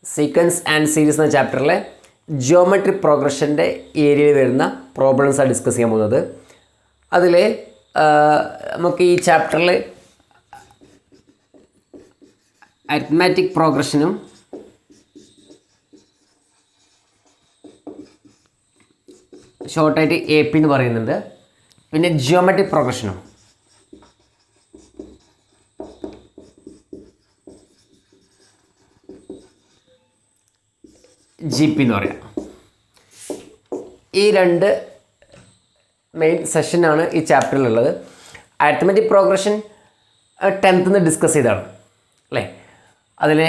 Sequence and series എന്ന ചാപ്റ്ററിലെ geometry പ്രോഗ്രഷൻ്റെ ഏരിയയിൽ വരുന്ന പ്രോബ്ലംസാണ് ഡിസ്കസ് ചെയ്യാൻ പോകുന്നത്. അതിൽ നമുക്ക് ഈ ചാപ്റ്ററിൽ അരിത്മാറ്റിക് പ്രോഗ്രഷനും ഷോർട്ടായിട്ട് എ പി എന്ന് പറയുന്നുണ്ട്, പിന്നെ ജിയോമെട്രിക് പ്രോഗ്രഷനും ജി പി എന്ന് പറയാം. ഈ രണ്ട് മെയിൻ സെഷനാണ് ഈ ചാപ്റ്ററിലുള്ളത്. അരിത്മെറ്റിക് പ്രോഗ്രഷൻ 10th ഡിസ്കസ് ചെയ്തതാണ് അല്ലേ. അതിൽ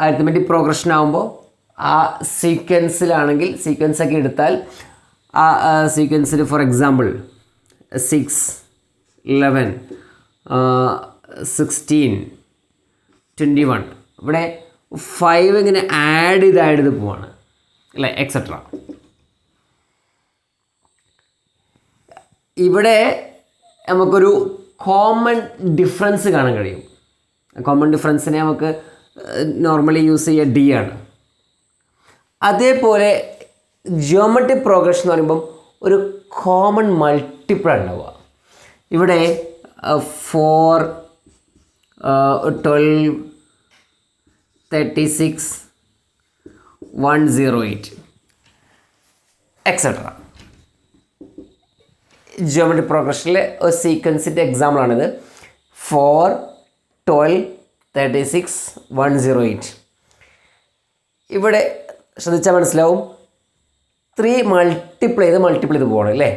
അരിത്മെറ്റിക് പ്രോഗ്രഷൻ ആകുമ്പോൾ ആ സീക്വൻസിലാണെങ്കിൽ സീക്വൻസൊക്കെ എടുത്താൽ ആ സീക്വൻസിൽ ഫോർ എക്സാമ്പിൾ 6, 11, 16, 21 ഇവിടെ 5 ഇങ്ങനെ ആഡ് ചെയ്ത് പോവാണ് അല്ലേ, എക്സെട്ര. ഇവിടെ നമുക്കൊരു കോമൺ ഡിഫറൻസ് കാണാൻ കഴിയും. കോമൺ ഡിഫറൻസിനെ നമുക്ക് നോർമലി യൂസ് ചെയ്യുക ഡി ആണ്. അതേപോലെ ജിയോമെട്രിക് പ്രോഗ്രഷൻ എന്ന് പറയുമ്പം ഒരു കോമൺ മൾട്ടിപ്പിൾ ഉണ്ടാവുക. ഇവിടെ 4, 12, 36, 108 എക്സെട്ര. ജിയോമെട്രിക് പ്രോഗ്രഷനിലെ ഒരു സീക്വൻസിൻ്റെ എക്സാമ്പിളാണിത്. 4, 12, 36, 108. ഇവിടെ ശ്രദ്ധിച്ചാൽ മനസ്സിലാവും 3 മൾട്ടിപ്ലൈ ചെയ്ത് പോകണം അല്ലേ.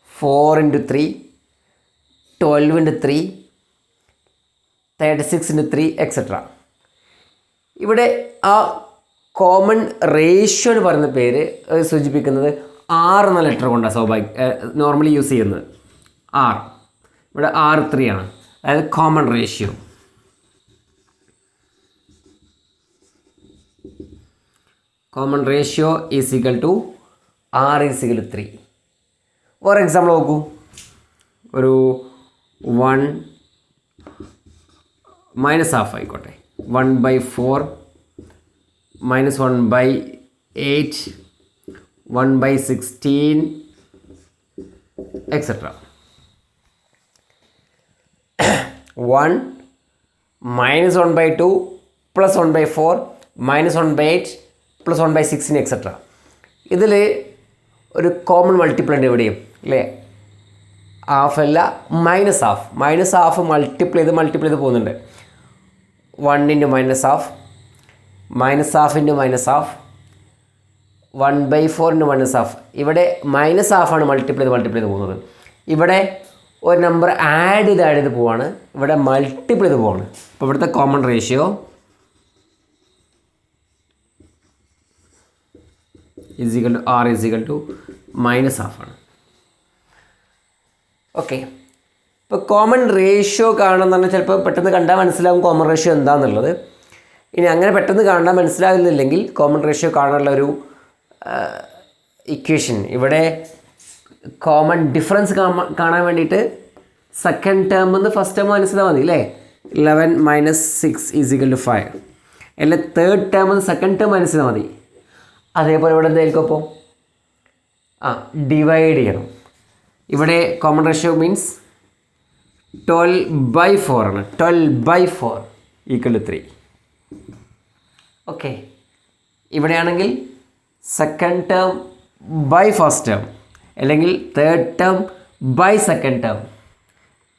4 × 3, 12 × 3, 36 × 3 എക്സെട്ര. ഇവിടെ ആ കോമൺ റേഷ്യോ എന്ന് പറയുന്ന പേര് സൂചിപ്പിക്കുന്നത് 6 എന്ന ലെറ്റർ കൊണ്ടാണ് നോർമലി യൂസ് ചെയ്യുന്നത്. 6 ഇവിടെ 6, 3 ആണ്, അതായത് common ratio. Common ratio is equal to R is equal to 3. For example നോക്കൂ, ഒരു 1 -12 ആയിക്കോട്ടെ, 1/4 -1/8 1/16 എക്സെട്ര. 1 -1/2 +1/4 -1/8 +1/16 എക്സെട്ര. ഇതിൽ ഒരു കോമൺ മൾട്ടിപ്പിൾ ഉണ്ട് എവിടെയും അല്ലേ. ഹാഫ് അല്ല, -12 മൾട്ടിപ്ലൈ ചെയ്ത് പോകുന്നുണ്ട്. 1 × -12, -12 × -12, 1/4 × -12. ഇവിടെ -12 മൾട്ടിപ്ലൈ ചെയ്ത് പോകുന്നത്. ഇവിടെ ഒരു നമ്പർ ആഡ് ചെയ്ത് പോവാണ്, ഇവിടെ മൾട്ടിപ്ലൈ ചെയ്ത് പോവാണ്. അപ്പോൾ ഇവിടുത്തെ common ratio is equal to R is equal to -12 ആണ്. ഓക്കെ, ഇപ്പോൾ കോമൺ റേഷ്യോ കാണുമെന്ന് പറഞ്ഞാൽ ചിലപ്പോൾ പെട്ടെന്ന് കണ്ടാൽ മനസ്സിലാവും കോമൺ റേഷ്യോ എന്താണെന്നുള്ളത്. ഇനി അങ്ങനെ പെട്ടെന്ന് കാണാൻ മനസ്സിലാകുന്നില്ലെങ്കിൽ കോമൺ റേഷ്യോ കാണാനുള്ള ഒരു ഇക്വേഷൻ, ഇവിടെ കോമൺ ഡിഫറൻസ് കാണാൻ വേണ്ടിയിട്ട് സെക്കൻഡ് ടേം എന്ന് ഫസ്റ്റ് ടേം മനസ്സിലാൽ മതി അല്ലേ. 11 - 6 ഈസ് ഈക്വൽ ടു 5 അല്ലെ. തേർഡ് ടേം എന്ന് സെക്കൻഡ് ടേം മനസ്സിലാൽ മതി. അതേപോലെ ഇവിടെ എന്തായിരിക്കും അപ്പോൾ ഡിവൈഡ് ചെയ്യണം. ഇവിടെ കോമൺ റേഷ്യോ മീൻസ് 12/4 ആണ്. 12/4 ഈക്വൽ ടു 3. ഓക്കെ, ഇവിടെയാണെങ്കിൽ second term by first term അല്ലെങ്കിൽ third term by second term.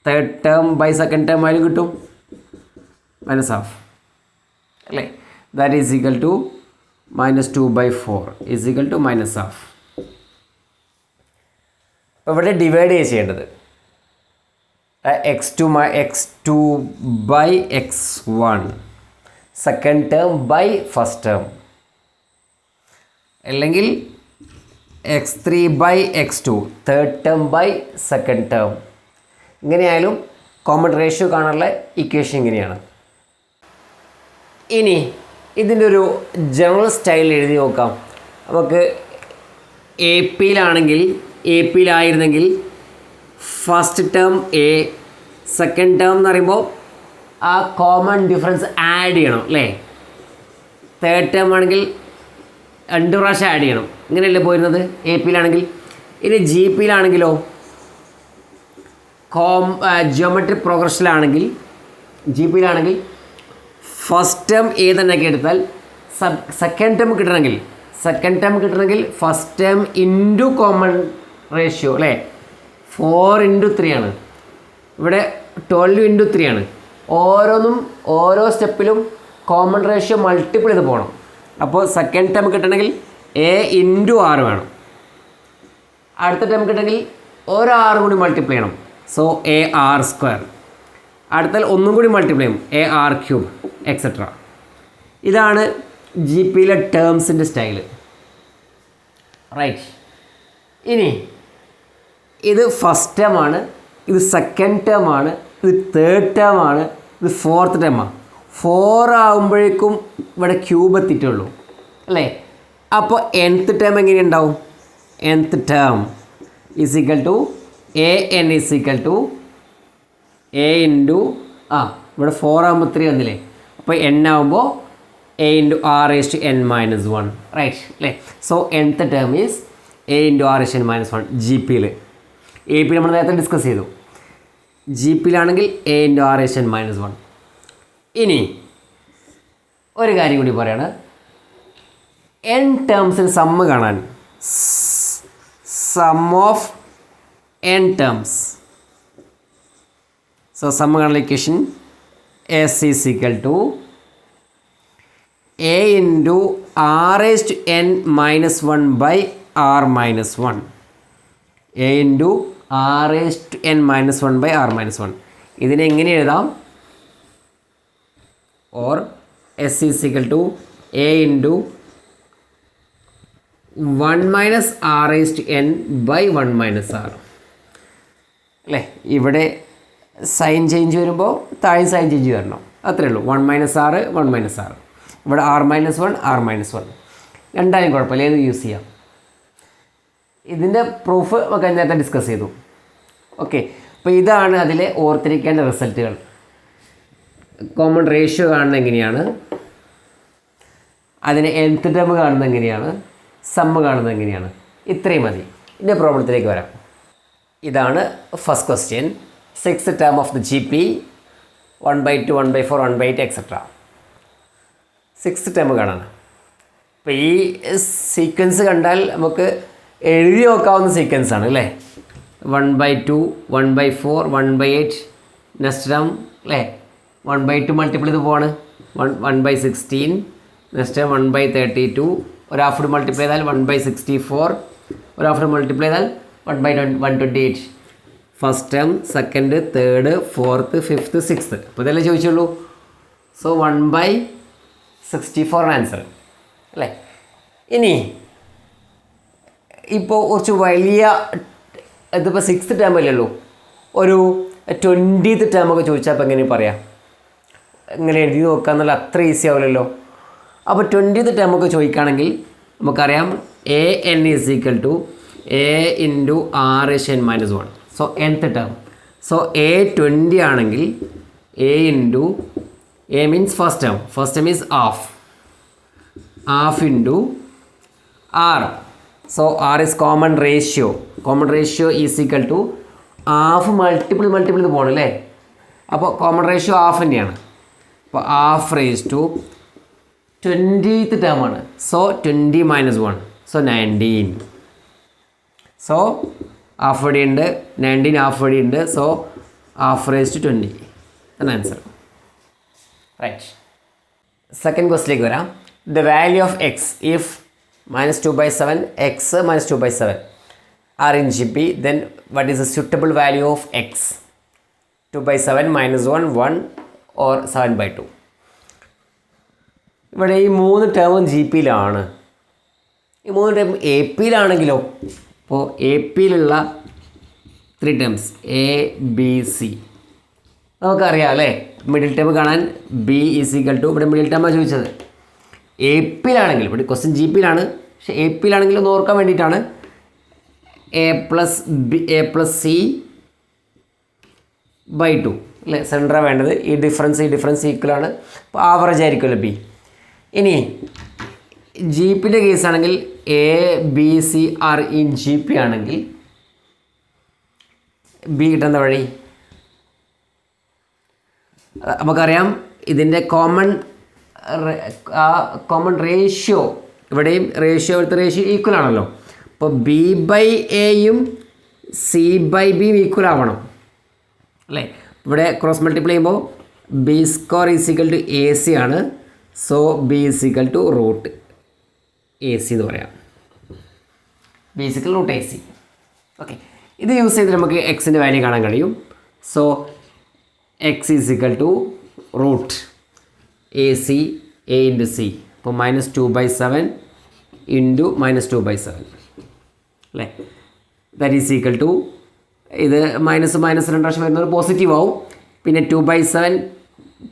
Third term by second term ആയാലും കിട്ടും -12 അല്ലേ. That is equal to -2/4 is equal to -12. അപ്പോൾ ഇവിടെ ഡിവൈഡ് ചെയ്യേണ്ടത് x2/x1 second term by first term, അല്ലെങ്കിൽ x3/x2 third term by second term. ഇങ്ങനെയായാലും common ratio കാണാനുള്ള equation ഇങ്ങനെയാണ്. ഇനി ഇതിൻ്റെ ഒരു ജനറൽ സ്റ്റൈൽ എഴുതി നോക്കാം. നമുക്ക് A പിയിലായിരുന്നെങ്കിൽ first term a, second term എന്ന് പറയുമ്പോൾ ആ കോമൺ ഡിഫറൻസ് ആഡ് ചെയ്യണം അല്ലേ? തേർഡ് ടേം ആണെങ്കിൽ 2 പ്രാവശ്യം ആഡ് ചെയ്യണം. ഇങ്ങനെയല്ലേ പോയിരുന്നത് എ പിയിലാണെങ്കിൽ. ഇനി ജി പിയിലാണെങ്കിലോ ജിയോമെട്രിക് പ്രോഗ്രഷനിലാണെങ്കിൽ ജി പിയിലാണെങ്കിൽ ഫസ്റ്റ് ടേം ഏതെന്നൊക്കെ എടുത്താൽ സെക്കൻഡ് ടേം കിട്ടണമെങ്കിൽ first term into common ratio അല്ലേ? 4/3 ആണ്. ഇവിടെ 12/3 ആണ്. ഓരോ സ്റ്റെപ്പിലും കോമൺ റേഷ്യോ മൾട്ടിപ്പിൾ ചെയ്ത് പോകണം. അപ്പോൾ സെക്കൻഡ് ടേം കിട്ടണമെങ്കിൽ എ ഇൻറ്റു ആറ് വേണം. അടുത്ത ടേം കിട്ടണമെങ്കിൽ ഒരു 6 കൂടി മൾട്ടിപ്ലൈ ചെയ്യണം. So a r square. അടുത്താൽ ഒന്നും കൂടി മൾട്ടിപ്ലൈ ചെയ്യും, എ ആർ ക്യൂബ് എക്സെട്ര. ഇതാണ് ജി പിയിലെ ടേംസിൻ്റെ സ്റ്റൈല്. റൈറ്റ്. ഇനി ഇത് ഫസ്റ്റ് ടേം ആണ്, ഇത് സെക്കൻഡ് ടേം ആണ്, ഇത് തേർഡ് ടേം ആണ്, ഇത് ഫോർത്ത് ടേമാണ്. 4 ആകുമ്പോഴേക്കും ഇവിടെ ക്യൂബ് എത്തിയിട്ടുള്ളൂ അല്ലേ? അപ്പോൾ nth ടേം എങ്ങനെയുണ്ടാവും? nth term is equal to a n is equal to a into ഇവിടെ 4 ആകുമ്പോൾ 3 വന്നില്ലേ? അപ്പോൾ n ആകുമ്പോൾ a into r is to n minus 1. Right അല്ലേ? So nth term is a into r is n minus 1 G പിയിൽ. A പിയിൽ നമ്മൾ നേരത്തെ ഡിസ്കസ് ചെയ്തു. ജി പിയിലാണെങ്കിൽ a into r is n minus 1. ഇനി ഒരു കാര്യം കൂടി പറയാണ്, n ടേംസിന് സമ്മ് കാണാൻ sum of n terms. So sum കാണാൻ equation S is equal to a into r is to n minus 1 by r minus 1. A into r is to n minus 1 by r minus 1. ഇതിനെ എങ്ങനെ എഴുതാം? or s is equal to a into 1 minus r raised to n by 1 minus r അല്ലേ? ഇവിടെ sign change വരുമ്പോൾ താഴെ sign change വരണം, അത്രയേ ഉള്ളൂ. 1 മൈനസ് ആറ് 1 മൈനസ് ആറ്. ഇവിടെ ആർ മൈനസ് 1 ആർ മൈനസ് 1 രണ്ടായും കുഴപ്പമില്ല, ഏത് യൂസ് ചെയ്യാം. ഇതിൻ്റെ പ്രൂഫ് ഒക്കെ നേരത്തെ ഡിസ്കസ് ചെയ്തു. ഓക്കെ, അപ്പോൾ ഇതാണ് അതിലെ ഓർത്തിരിക്കേണ്ട റിസൾട്ടുകൾ. കോമൺ റേഷ്യോ കാണുന്നത് എങ്ങനെയാണ്, അതിന് nth ടേം കാണുന്നത് എങ്ങനെയാണ്, സമ്മ് കാണുന്നത് എങ്ങനെയാണ്, ഇത്രയും മതി. ഇതിൻ്റെ പ്രോബ്ലത്തിലേക്ക് വരാം. ഇതാണ് first question. 6th term of the G P 1/2 1/4 1/8 etcetera. 6th term കാണാണ്. അപ്പോൾ ഈ സീക്വൻസ് കണ്ടാൽ നമുക്ക് എഴുതി നോക്കാവുന്ന സീക്വൻസ് ആണ് അല്ലേ? 1/2 1/4 1/8 നെക്സ്റ്റ് ടേം അല്ലേ? 1/2 മൾട്ടിപ്പിൾ ചെയ്ത് പോവാണ്, 1/16. നെക്സ്റ്റ് 1/32. ഒരു ഹാഫ് മൾട്ടിപ്ലൈ ചെയ്താൽ 1/64. ഒരു ഹാഫ് മൾട്ടിപ്ലൈ ചെയ്താൽ 1/128. First term, second, third, fourth, fifth, sixth. അപ്പോൾ ഇതെല്ലാം ചോദിച്ചുള്ളൂ. സോ 1/64 ആൻസർ അല്ലേ? ഇനി ഇപ്പോൾ കുറച്ച് വലിയ, ഇതിപ്പോൾ 6th ടേം അല്ലല്ലോ, ഒരു 20th ടേം ഒക്കെ ചോദിച്ചാൽ അപ്പോൾ എങ്ങനെ പറയാം? എങ്ങനെ എഴുതി നോക്കുക എന്നുള്ള അത്ര ഈസി ആവില്ലല്ലോ. അപ്പോൾ 20th ടേം ഒക്കെ ചോദിക്കുകയാണെങ്കിൽ നമുക്കറിയാം a n is equal to a into r is n minus 1. So nth term. So a 20 ആണെങ്കിൽ a into a means first term is half into r. So r is common ratio is equal to half multiple ഇത് പോകണം അല്ലേ? അപ്പോൾ common ratio half തന്നെയാണ്. അപ്പോൾ half raise to 20th ടേമാണ്. So 20 minus 1. So 19. So half വടി ഉണ്ട്, 19 half വടി ഉണ്ട്. സോ ഹാഫ് റേസ് ടു 20 ആണ് ആൻസർ. റൈറ്റ്. സെക്കൻഡ് ക്വസ്റ്റിലേക്ക് വരാം. The value of X if -2/7 X -2/7 are in GP, then what is the suitable value of x? 2/7 -1 1 or 7/2. ഇവിടെ ഈ 3 ടേമും G പിയിലാണ്. ഈ 3 term A പിയിലാണെങ്കിലോ, ഇപ്പോൾ എ പിയിലുള്ള 3 ടേംസ് എ ബി സി നമുക്കറിയാം അല്ലേ? മിഡിൽ ടേം കാണാൻ ബി ഈസ് ഈക്വൽ ടു, ഇവിടെ മിഡിൽ ടേമാണ് ചോദിച്ചത്. എ പിയിലാണെങ്കിൽ, ഇവിടെ ക്വസ്റ്റ്യൻ ജി പിയിലാണ്, പക്ഷേ എ പിയിലാണെങ്കിൽ ഒന്ന് ഓർക്കാൻ വേണ്ടിയിട്ടാണ്. a plus c by 2 അല്ലേ, സെൻറ്ററാണ് വേണ്ടത്. ഈ ഡിഫറൻസ് ഈക്വലാണ്. അപ്പോൾ ആവറേജ് ആയിരിക്കുമല്ലോ ബി. ഇനി ജി പിയുടെ കേസാണെങ്കിൽ a b c are in G P ആണെങ്കിൽ ബി കിട്ടുന്ന വഴി നമുക്കറിയാം. ഇതിൻ്റെ കോമൺ റേഷ്യോ ഇവിടെയും റേഷ്യോ ഈക്വൽ ആണല്ലോ. അപ്പോൾ ബി ബൈ എയും സി ബൈ ബിയും ഈക്വൽ ആവണം അല്ലേ. ഇവിടെ ക്രോസ് മൾട്ടിപ്ലൈ ചെയ്യുമ്പോൾ b square is equal to a c ആണ്. So b is equal to root A c എന്ന് പറയാം. B is equal root A c. Okay, ഇത് യൂസ് ചെയ്ത് നമുക്ക് എക്സിൻ്റെ വാല്യൂ കാണാൻ കഴിയും. So X is equal to root A C A into C. അപ്പോൾ -2/7 ഇൻറ്റു -2/7 അല്ലേ. ദാറ്റ് ഈസ് ഈക്വൽ ടു ഇത് മൈനസ് രണ്ട് പ്രാവശ്യം വരുന്നത് പോസിറ്റീവ് ആവും. പിന്നെ 2/7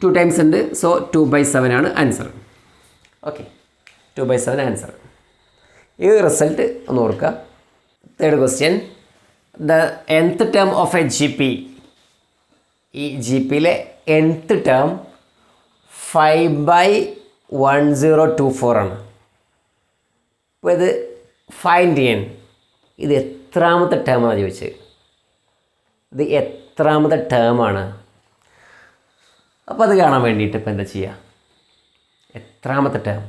2 ടൈംസ് ഉണ്ട്. സോ 2/7 ആണ് ആൻസർ. Okay, 2/7 answer. ഈ റിസൾട്ട് ഒന്ന് ഓർക്കുക. Third question, the nth term of A G P. ഈ ജി പിയിലെ nth ടേം 5/1024 ആണ്. അപ്പോൾ ഇത് ഫൈൻഡ് ചെയ്യാൻ ഇത് എത്രാമത്തെ ടേമാണ് ചോദിച്ചത്. ഇത് എത്രാമത്തെ ടേമാണ്. അപ്പോൾ അത് കാണാൻ വേണ്ടിയിട്ട് ഇപ്പോൾ എന്താ ചെയ്യുക, എത്രാമത്തെ ടേം.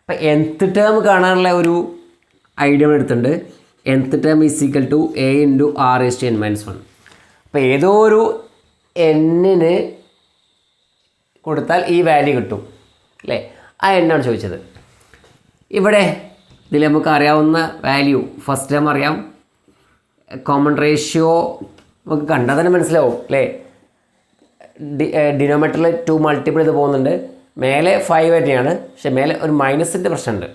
അപ്പം nth ടേം കാണാനുള്ള ഒരു ഐഡിയ എടുത്തിട്ടുണ്ട്. nth term is equal to a into r raised to n - 1. അപ്പോൾ ഏതോ ഒരു എന്നിന് കൊടുത്താൽ ഈ വാല്യൂ കിട്ടും അല്ലേ. ആ എന്നാണ് ചോദിച്ചത്. ഇവിടെ ഇതിൽ നമുക്ക് അറിയാവുന്ന വാല്യൂ ഫസ്റ്റ് ടേം അറിയാം. കോമൺ റേഷ്യോ നമുക്ക് കണ്ടാൽ തന്നെ മനസ്സിലാവും അല്ലേ. ഡിനോമിനേറ്ററിൽ 2 മൾട്ടിപ്പിൾ ചെയ്ത് പോകുന്നുണ്ട്. മേലെ 5 തന്നെയാണ്, പക്ഷെ മേലെ ഒരു മൈനസിൻ്റെ പ്രശ്നമുണ്ട്.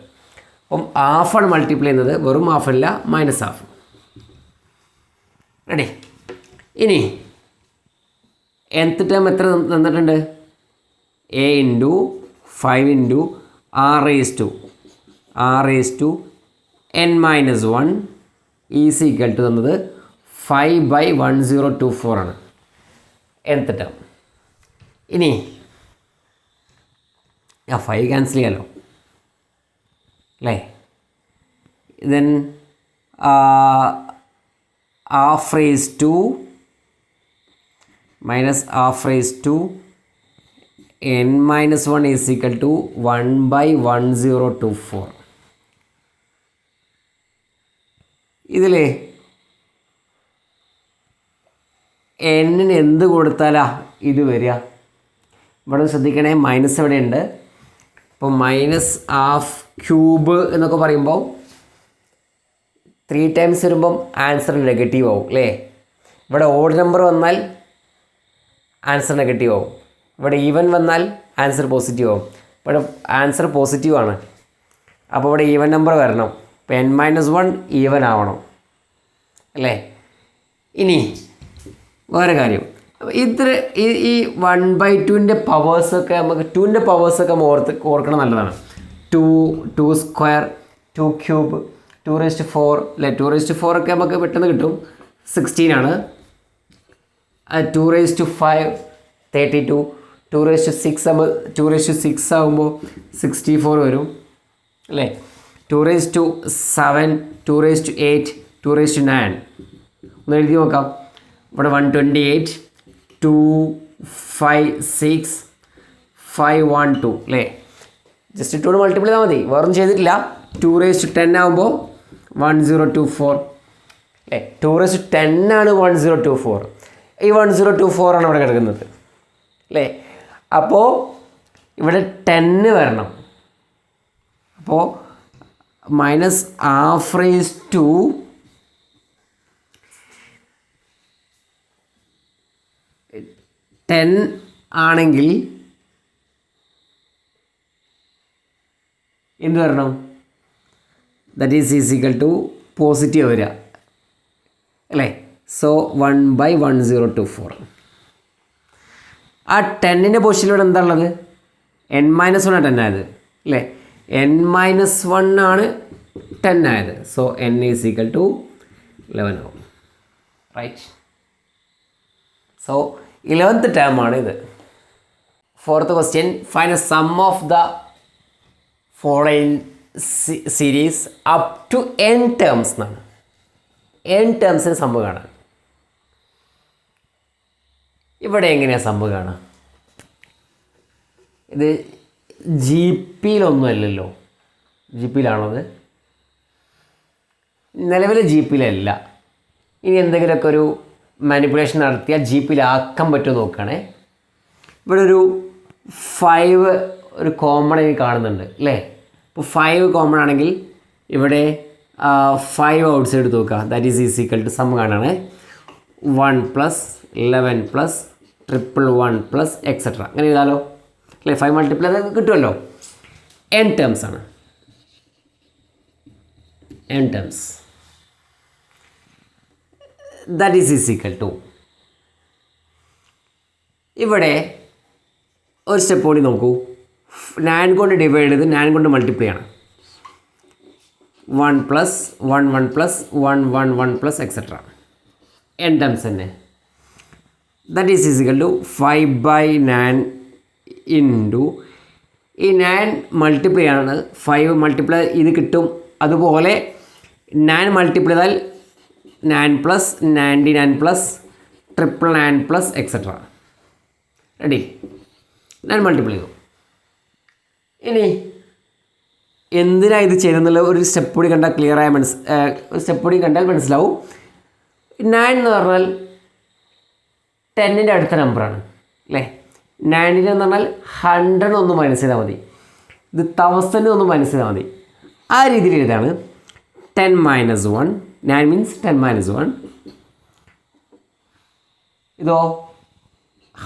അപ്പം ഹാഫാണ് മൾട്ടിപ്പിൾ ചെയ്യുന്നത്, വെറും ഹാഫല്ല -1/2. റെഡി. ഇനി nth ടേം എത്ര തന്നിട്ടുണ്ട്? a into 5 into r raised to n - 1 is equal to തന്നത് 5/1024 ആണ് nth ടേം. ഇനി 5 ക്യാൻസൽ ചെയ്യാമല്ലോ അല്ലേ. Then half raised to -half raised to n - 1 is equal to 1/1024. ഇതിൽ എന്നിന് എന്ത് കൊടുത്താലാ ഇത് വരിക? ഇവിടെ ശ്രദ്ധിക്കണേ, മൈനസ് ഇവിടെ ഉണ്ട്. അപ്പോൾ -12³ എന്നൊക്കെ പറയുമ്പോൾ 3 ടൈംസ് വരുമ്പം ആൻസർ നെഗറ്റീവ് ആവും അല്ലേ. ഇവിടെ ഓഡ് നമ്പർ വന്നാൽ ആൻസർ നെഗറ്റീവ് ആവും. ഇവിടെ ഈവൻ വന്നാൽ ആൻസർ പോസിറ്റീവ് ആവും. ഇവിടെ ആൻസർ പോസിറ്റീവ് ആണ്. അപ്പോൾ ഇവിടെ ഈവൻ നമ്പർ വരണം. അപ്പോൾ n - 1 ഈവൻ ആവണം അല്ലേ. ഇനി വേറെ കാര്യം, ഇത്ര ഈ 1/2ൻ്റെ പവേഴ്സൊക്കെ നമുക്ക് 2ൻ്റെ പവേഴ്സൊക്കെ ഓർക്കണം നല്ലതാണ്. 2 സ്ക്വയർ 2³ 2⁴ അല്ലേ. 2⁴ ഒക്കെ നമുക്ക് പെട്ടെന്ന് കിട്ടും. 16 ആണ്. 2⁵ 32, 2⁶ ആകുമ്പോൾ 64 വരും അല്ലേ. 2⁷, 2⁸, 2�9 ഒന്ന് എഴുതി നോക്കാം. ഇവിടെ 128, 256, 512 അല്ലേ. ജസ്റ്റ് 2 മൾട്ടിപ്പിൾ ചെയ്താൽ മതി, വേറൊന്നും ചെയ്തിട്ടില്ല. 2⁻10 ആകുമ്പോൾ 1024 അല്ലേ. 2⁻10 ആണ് 1024. ഈ 1024 ആണ് ഇവിടെ കിടക്കുന്നത് അല്ലേ. അപ്പോൾ ഇവിടെ 10 വരണം. അപ്പോൾ -half raised to -10 ആണെങ്കിൽ എന്ത് വരണം? That is equal to positive വരിക അല്ലേ. സോ 1/1024. ആ 10ൻ്റെ പൊസിഷനിലൂടെ എന്താ ഉള്ളത്? n - 1 ആണ് 10 ആയത് അല്ലേ. n - 1 ആണ് 10 ആയത്. So n is equal to 11 ആവും. Right. So so 11th term ആണ് ഇത്. Fourth question, find the sum of the following series up to n terms എന്നാണ്. n ടേംസിന് സമ്മ് കാണാൻ. ഇവിടെ എങ്ങനെയാണ് സമ്മ് കാണാം? ഇത് ജി പിയിലൊന്നും അല്ലല്ലോ. ജി പിയിലാണത്? നിലവിലെ ജി പിയിലല്ല. ഇനി എന്തെങ്കിലുമൊക്കെ ഒരു മാനിപ്പുലേഷൻ നടത്തിയാൽ ജി പിയിലാക്കാൻ പറ്റുമോ നോക്കുകയാണേ. ഇവിടെ ഒരു 5 ഒരു കോമൺ ആയി കാണുന്നുണ്ട് അല്ലേ? അപ്പോൾ 5 കോമൺ ആണെങ്കിൽ ഇവിടെ 5 ഔട്ട് സൈഡ് നോക്കുക. That is equal to sum കാണാണേ. 1 + 11 + 111 + എക്സെട്ര. അങ്ങനെ എഴുതാലോ അല്ലേ? 5 മൾട്ടിപ്ലൈ കിട്ടുമല്ലോ. n ടേംസ് ആണ്. n terms. That is equal to, ഇവിടെ ഒരു സ്റ്റെപ്പ് കൂടി നോക്കൂ. 9 കൊണ്ട് ഡിവൈഡ് ചെയ്ത് 9 കൊണ്ട് മൾട്ടിപ്ലൈ ആണ്. 1 + 1 1 + 111 + എക്സെട്ര. n ടേംസ് തന്നെ. That is equal to 5/9 into ഈ 9 മൾട്ടിപ്ലൈ ആണ്. 5 മൾട്ടിപ്ലൈ ഇത് കിട്ടും. അതുപോലെ 9 മൾട്ടിപ്ലൈ ചെയ്താൽ 9 + 99 + 999 + എക്സെട്ര. റെഡി? 9 മൾട്ടിപ്ലൈ ചെയ്തു. ഇനി എന്തിനാണ് ഇത് ചെയ്തെന്നുള്ള ഒരു സ്റ്റെപ്പ് കൂടി കണ്ടാൽ ക്ലിയറായ ഒരു സ്റ്റെപ്പ് കൂടി കണ്ടാൽ മനസ്സിലാവും. 9 എന്ന് പറഞ്ഞാൽ 10ൻ്റെ അടുത്ത നമ്പറാണ് അല്ലേ? 9 എന്ന് പറഞ്ഞാൽ 100 ഒന്ന് മൈനസ് ചെയ്താൽ മതി. ഇത് 1000 ഒന്ന് മൈനസ് ചെയ്താൽ മതി. ആ രീതിയിൽ എഴുതാണ്. 10 - 1, 9 മീൻസ് 10 - 1. ഇതോ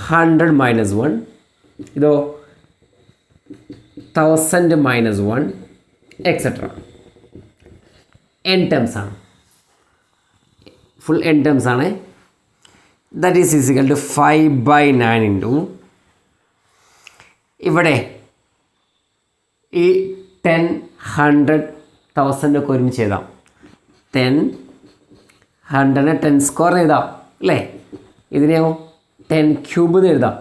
100 - 1. ഇതോ 1000 - 1 എക്സെട്ര. n ടേംസ് ആണ്. ഫുൾ n ടേംസ് ആണ്. That is equal to 5/9 into ഇവിടെ ഈ 10 100 1000 ഒക്കെ ഒരുമിച്ച് എഴുതാം. 10 100 10 സ്ക്വയർ എഴുതാം അല്ലേ? ഇതിനെയോ 10 ക്യൂബ് എന്ന് എഴുതാം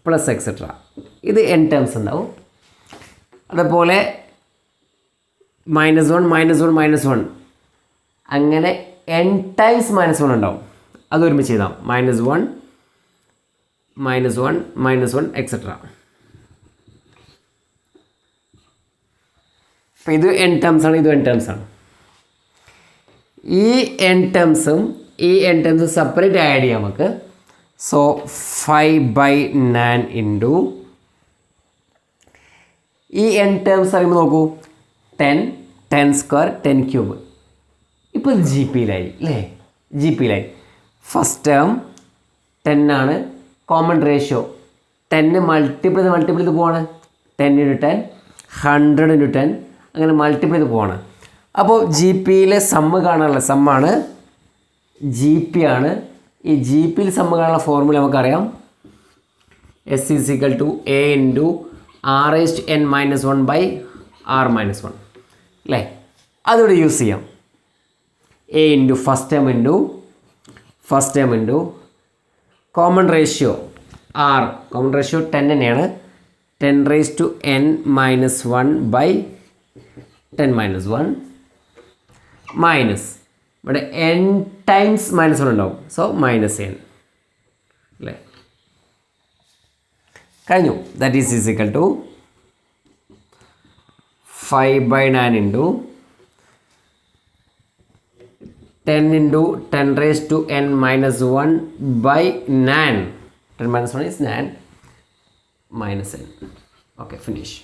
പ്ലസ് എക്സെട്ര. ഇത് n ടേംസ് ഉണ്ടാവും. അതുപോലെ -1 -1 -1 അങ്ങനെ n ടൈംസ് -1 ഉണ്ടാവും. അതൊരുമിച്ച് എഴുതാം. -1 -1 -1 എക്സെട്ര. അപ്പോൾ ഇത് n ടേംസ് ആണ്, ഇത് n ടേംസ് ആണ്. ഈ n ടേംസും ഈ n ടേംസും സെപ്പറേറ്റ് ആഡ് ചെയ്യാം നമുക്ക്. സോ 5/9 ഇൻറ്റു ഈ n ടേംസ് അറിയുമ്പോൾ നോക്കൂ. 10 10 സ്ക്വയർ 10 ക്യൂബ്. ഇപ്പോൾ ജി പിയിലായി അല്ലേ? ജി പിയിലായി. ഫസ്റ്റ് ടേം 10 ആണ്. കോമൺ റേഷ്യോ 10 മൾട്ടിപ്ലൈ ചെയ്ത് പോവാണ്. 10 × 10 100 × 10 അങ്ങനെ മൾട്ടിപ്ലൈ ചെയ്ത് പോവാണ്. അപ്പോൾ ജി പിയിലെ സമ്മ് കാണാനുള്ള സമ്മാണ് ജി പി ആണ്. ഈ ജി പിയിൽ സമ്മ് കാണാനുള്ള ഫോർമുല നമുക്കറിയാം. S = A × r⁻n - 1/r - 1 അല്ലേ? അതിവിടെ യൂസ് ചെയ്യാം. A × first term into common ratio r. Common ratio 10 തന്നെയാണ്. 10⁻n - 1/10 - 1 മൈനസ് ഇവിടെ n ടൈംസ് -1 ഉണ്ടാവും. സോ -n അല്ലേ? കഴിഞ്ഞു. That is equal to 5/9 into 10 × 10⁻n - 1/9. 10 - 1 is 9 -n. Okay, finish.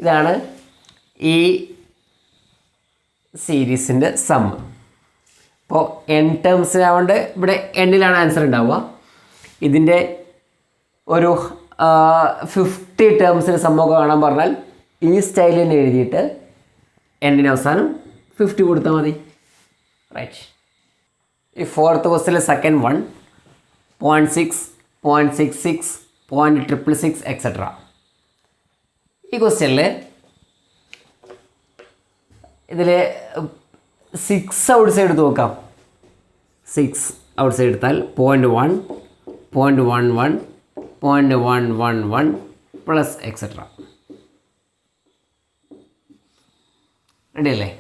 ഇതാണ് ഈ സീരീസിൻ്റെ സമ്മ്. അപ്പോൾ n ടേംസിലാവുകൊണ്ട് ഇവിടെ എന്നിലാണ് ആൻസർ ഉണ്ടാവുക. ഇതിൻ്റെ ഒരു 50 ടേംസിന് സമ്മൊക്കെ കാണാൻ പറഞ്ഞാൽ ഈ സ്റ്റൈലിൽ തന്നെ എഴുതിയിട്ട് എന്നിന് അവസാനം 50 കൊടുത്താൽ മതി. റൈറ്റ്. ഈ ഫോർത്ത് ക്വസ്റ്റ്യനിലെ സെക്കൻഡ് 1 0.6 0.66 0.666 എക്സെട്ര. ഈ ക്വസ്റ്റ്യനിൽ ഇതിൽ 6 ഔട്ട് സൈഡ് നോക്കാം. 6 ഔട്ട് സൈഡ് എടുത്താൽ 0.1, 0.11, 0.111 പ്ലസ് എക്സെട്ര. റെഡിയല്ലേ?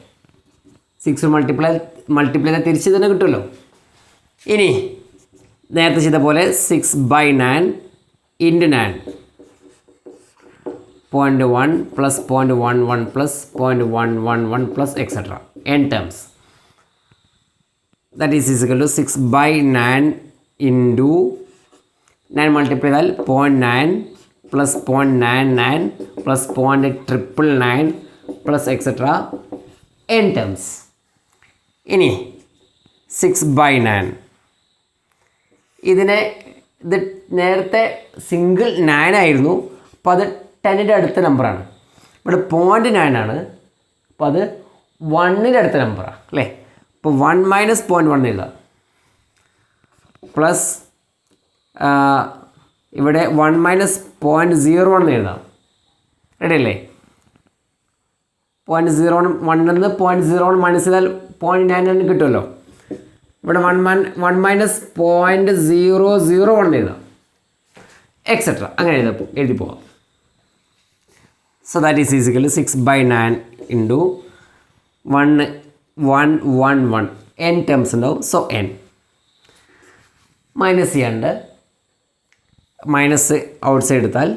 6 മൾട്ടിപ്ലൈ തിരിച്ച് തന്നെ കിട്ടുമല്ലോ. ഇനി നേരത്തെ ചെയ്ത പോലെ 6/9 into 9, 0.1 plus 0.11 plus 0.111 plus etcetera n terms. That is equal to 6/9 into 9 multiply ചെയ്താൽ 0.9 plus 0.99 plus 0.999 plus etcetera n terms. ഇനി 6/9 ഇത് നേരത്തെ സിംഗിൾ 9 ആയിരുന്നു, അപ്പോൾ അത് 10ൻ്റെ അടുത്ത നമ്പറാണ്. ഇവിടെ 0.9 ആണ്, അപ്പോൾ അത് 1ൻ്റെ അടുത്ത നമ്പറാണ് അല്ലേ. അപ്പോൾ 1 മൈനസ് 0.1 എഴുതാം. പ്ലസ് ഇവിടെ 1 മൈനസ് 0.01 എഴുതാം. റെഡി അല്ലേ? 0.01 നിന്ന് 0.01 മൈനസ് ചെയ്താൽ 0.9 കിട്ടുമല്ലോ. ഇവിടെ 1 മൈനസ് 0.001 എഴുതാം, എക്സെട്ര അങ്ങനെ എഴുതി പോവാം. So that is equal to 6/9 into 111 n terms ഉണ്ടാവും. സോ n മൈനസ് ചെയ്യാണ്ട് മൈനസ് ഔട്ട് സൈഡ് എടുത്താൽ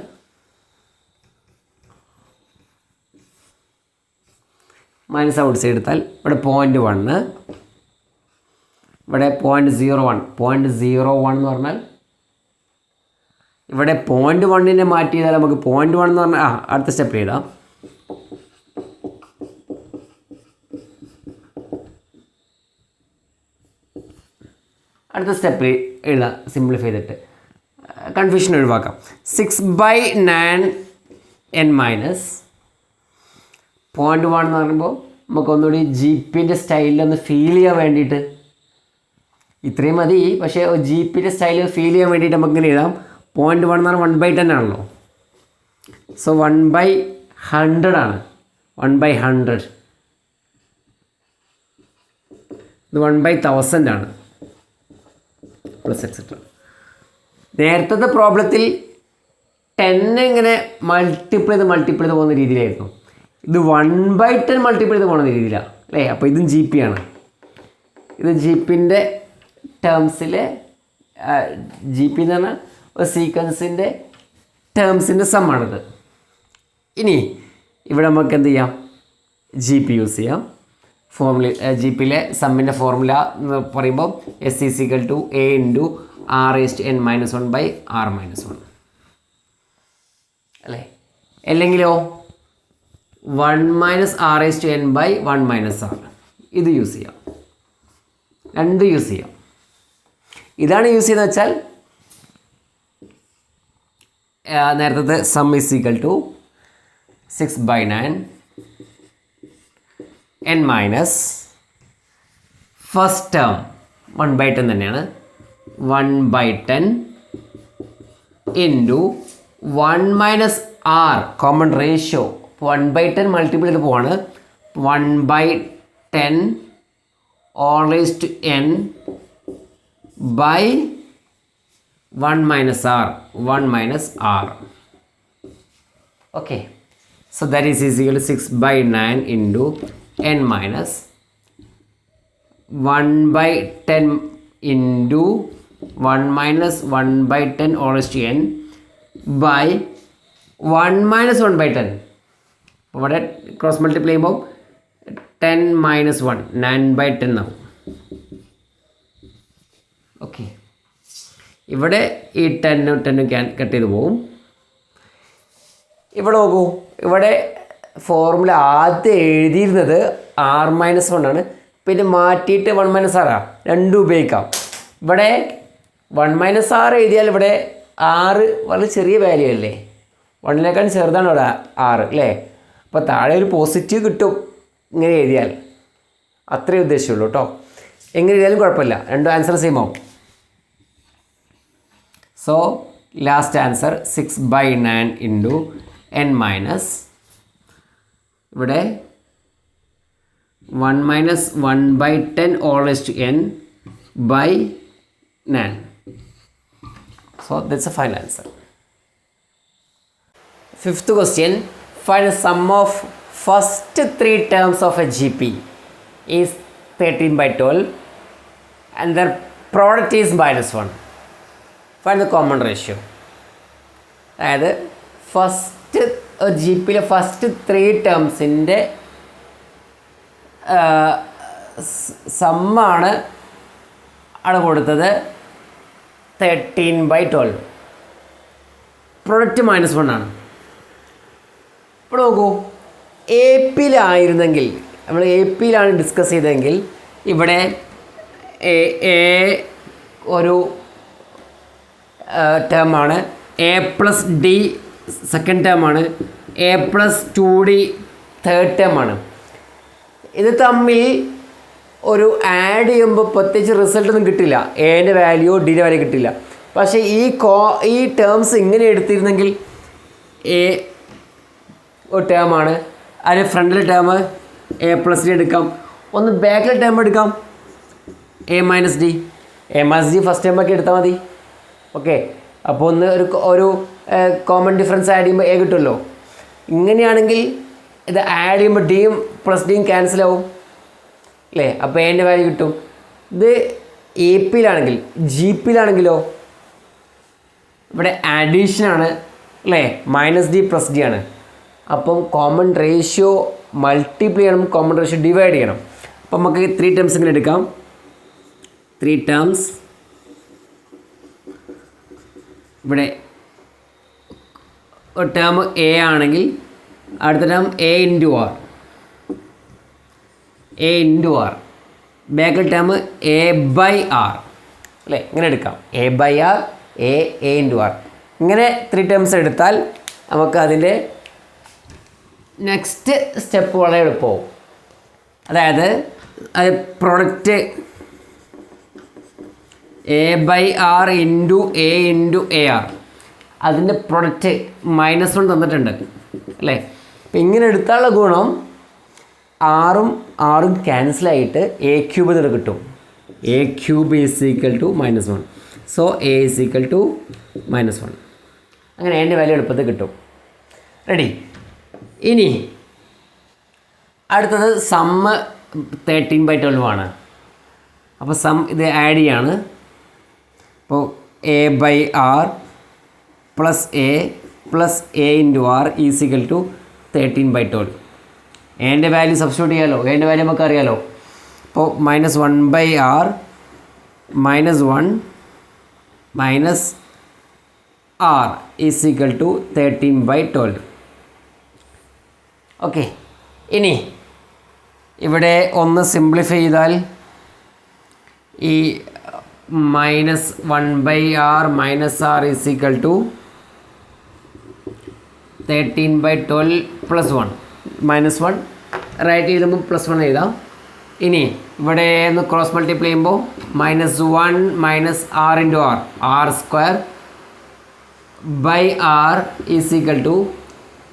ഇവിടെ 0.1, ഇവിടെ 0.01 എന്ന് പറഞ്ഞാൽ ഇവിടെ 0.1നെ മാറ്റി ചെയ്താൽ നമുക്ക് 0.1 എന്ന് പറഞ്ഞാൽ അടുത്ത സ്റ്റെപ്പ് എഴുതാം. അടുത്ത സ്റ്റെപ്പ് എഴുതാം സിംപ്ലിഫൈ ചെയ്തിട്ട് കൺഫ്യൂഷൻ ഒഴിവാക്കാം. 6/9 n മൈനസ് 0.1 എന്ന് പറയുമ്പോൾ നമുക്കൊന്നുകൂടി GPൻ്റെ സ്റ്റൈലിലൊന്ന് ഫീൽ ചെയ്യാൻ വേണ്ടിയിട്ട് ഇത്രയും മതി. പക്ഷേ GPൻ്റെ സ്റ്റൈലിൽ ഫീൽ ചെയ്യാൻ വേണ്ടിയിട്ട് നമുക്കിങ്ങനെ എഴുതാം. 0.1 എന്ന് പറഞ്ഞാൽ 1/10 ആണല്ലോ. സോ 1/100 ആണ്. 1/100 ഇത് 1/1000 ആണ് പ്ലസ് എക്സെട്ര. നേരത്തെ പ്രോബ്ലത്തിൽ 10 ഇങ്ങനെ മൾട്ടിപ്ലൈ ചെയ്ത് പോകുന്ന രീതിയിലായിരുന്നു. ഇത് 1/10 മൾട്ടിപ്ലൈ ചെയ്ത് പോകുന്ന രീതിയിലാണ് അല്ലേ. അപ്പോൾ ഇതും GP ആണ്. ഇത് GPൻ്റെ ടേംസിൽ GP എന്ന് പറഞ്ഞാൽ ഒരു സീക്വൻസിൻ്റെ ടേംസിൻ്റെ സമ്മാണിത്. ഇനി ഇവിടെ നമുക്ക് എന്ത് ചെയ്യാം? GP യൂസ് ചെയ്യാം. GPയിലെ സമ്മിൻ്റെ ഫോർമുല എന്ന് പറയുമ്പോൾ S is equal to A into R raised to n minus 1 by R minus 1 അല്ലേ. അല്ലെങ്കിലോ 1 minus R raised to n by 1 minus R. ഇത് യൂസ് ചെയ്യാം. രണ്ട് യൂസ് ചെയ്യാം. ഇതാണ് യൂസ് ചെയ്യുന്നത് വെച്ചാൽ നേരത്തെ sum is equal to 6/9 n minus first term 1/10 തന്നെയാണ്. 1/10 into 1 minus R common ratio 1/10 multiple ചെയ്ത് പോവാണ്. 1/10 all raised to n by 1 minus r. Okay, so that is equal to 6/9 into n minus 1/10 into 1 minus 1/10 all raised to n by 1 minus 1/10. ഇവിടെ cross multiply ചെയ്യുമ്പോൾ 10 minus 1 9/10 ആവും. Okay, ഇവിടെ ഈ 10 cut ചെയ്ത് പോവും. ഇവിടെ നോക്കൂ, ഇവിടെ ഫോർമുല ആദ്യം എഴുതിയിരുന്നത് R-1 ആണ്. പിന്നെ മാറ്റിയിട്ട് 1 minus r രണ്ടും ഉപയോഗിക്കാം. ഇവിടെ 1 minus r എഴുതിയാൽ ഇവിടെ r വളരെ ചെറിയ വാല്യൂ അല്ലേ, 1നേക്കാൾ ചെറുതാണ് ഇവിടെ r അല്ലേ. അപ്പോൾ താഴെ ഒരു പോസിറ്റീവ് കിട്ടും ഇങ്ങനെ എഴുതിയാൽ. അത്രയേ ഉദ്ദേശിച്ചുള്ളൂ കേട്ടോ. എങ്ങനെ എഴുതിയാലും കുഴപ്പമില്ല, രണ്ടും ആൻസർ സെയിം ആവും. So last answer 6/9 into n minus ഇവിടെ 1 minus 1/10 all raised to n by 9. So that's the final answer. Fifth question. Find the sum of first 3 terms of a GP is 13/12 and the product is -1. Find the common ratio. അതായത് first G പിയിലെ first 3 ടേംസിൻ്റെ സമ്മാണ് ആണ് കൊടുത്തത് 13/12. Product -1 ആണ്. ഇപ്പോൾ നോക്കൂ, A പിയിലായിരുന്നെങ്കിൽ, നമ്മൾ A പിയിലാണ് discuss ചെയ്തതെങ്കിൽ ഇവിടെ ഒരു ടേമാണ്, A+D സെക്കൻഡ് ടേമാണ്, A+2D തേർഡ് ടേമാണ്. ഇത് തമ്മിൽ ഒരു ആഡ് ചെയ്യുമ്പോൾ പ്രത്യേകിച്ച് റിസൾട്ടൊന്നും കിട്ടില്ല, എൻ്റെ വാല്യൂ ഡിയുടെ വാല്യൂ കിട്ടില്ല. പക്ഷേ ഈ ടേംസ് ഇങ്ങനെ എടുത്തിരുന്നെങ്കിൽ എ ഒരു ടേമാണ്, അതിന് ഫ്രണ്ടിലെ ടേം A+D എടുക്കാം, ഒന്ന് ബാക്കിലെ ടേം എടുക്കാം A-D. A-D ഫസ്റ്റ് ടേമാക്കി എടുത്താൽ മതി. ഓക്കെ, അപ്പോൾ ഒന്ന് ഒരു കോമൺ ഡിഫറൻസ് ആഡ് ചെയ്യുമ്പോൾ എ കിട്ടുമല്ലോ. ഇങ്ങനെയാണെങ്കിൽ ഇത് ആഡ് ചെയ്യുമ്പോൾ ഡിയും +Dയും ക്യാൻസൽ ആവും അല്ലേ, അപ്പോൾ എൻ്റെ വാല്യൂ കിട്ടും. ഇത് എ പിയിലാണെങ്കിൽ, ജി പിയിലാണെങ്കിലോ ഇവിടെ അഡീഷനാണ് അല്ലേ, -D+D ആണ്. അപ്പം കോമൺ റേഷ്യോ മൾട്ടിപ്ലൈ ചെയ്യണം, കോമൺ റേഷ്യോ ഡിവൈഡ് ചെയ്യണം. അപ്പം നമുക്ക് 3 ടേംസ് ഇങ്ങനെ എടുക്കാം. 3 ടേംസ് ഇവിടെ ഒരു ടേം എ ആണെങ്കിൽ അടുത്ത ടേം A × R, ബാക്കിൽ ടേം A/R അല്ലേ, ഇങ്ങനെ എടുക്കാം. A/R, A × R, ഇങ്ങനെ 3 ടേംസ് എടുത്താൽ നമുക്ക് അതിൻ്റെ നെക്സ്റ്റ് സ്റ്റെപ്പ് വളരെ എളുപ്പമാവും. അതായത് അത് പ്രൊഡക്റ്റ് A/R × A × AR, അതിൻ്റെ പ്രൊഡക്റ്റ് -1 തന്നിട്ടുണ്ട് അല്ലേ. അപ്പം ഇങ്ങനെ എടുത്താലുള്ള ഗുണം ആറും ക്യാൻസലായിട്ട് A³ എന്ന് കിട്ടും. A³ = -1. So A = -1. അങ്ങനെ എൻ്റെ വാല്യൂ എളുപ്പത്തിൽ കിട്ടും. റെഡി. ഇനി അടുത്തത് സമ്മ് 13/12 ആണ്. അപ്പോൾ ഇത് ആഡ് ചെയ്യാണ്. അപ്പോൾ A/R + A + A × R = 13/12. എൻ്റെ വാല്യൂ സബ്സ്റ്റിറ്റ്യൂട്ട് ചെയ്യാമല്ലോ, എൻ്റെ വാല്യൂ നമുക്ക് അറിയാമല്ലോ. അപ്പോൾ -1/R -1 -R = 13/12. ഓക്കെ, ഇനി ഇവിടെ ഒന്ന് സിംപ്ലിഫൈ ചെയ്താൽ ഈ -1/R -R = 13/12 +1 -1 റൈറ്റ് ചെയ്തുമ്പോൾ +1 എഴുതാം. ഇനി ഇവിടെ ഒന്ന് ക്രോസ് മൾട്ടിപ്ലൈ ചെയ്യുമ്പോൾ -1 -R × R R²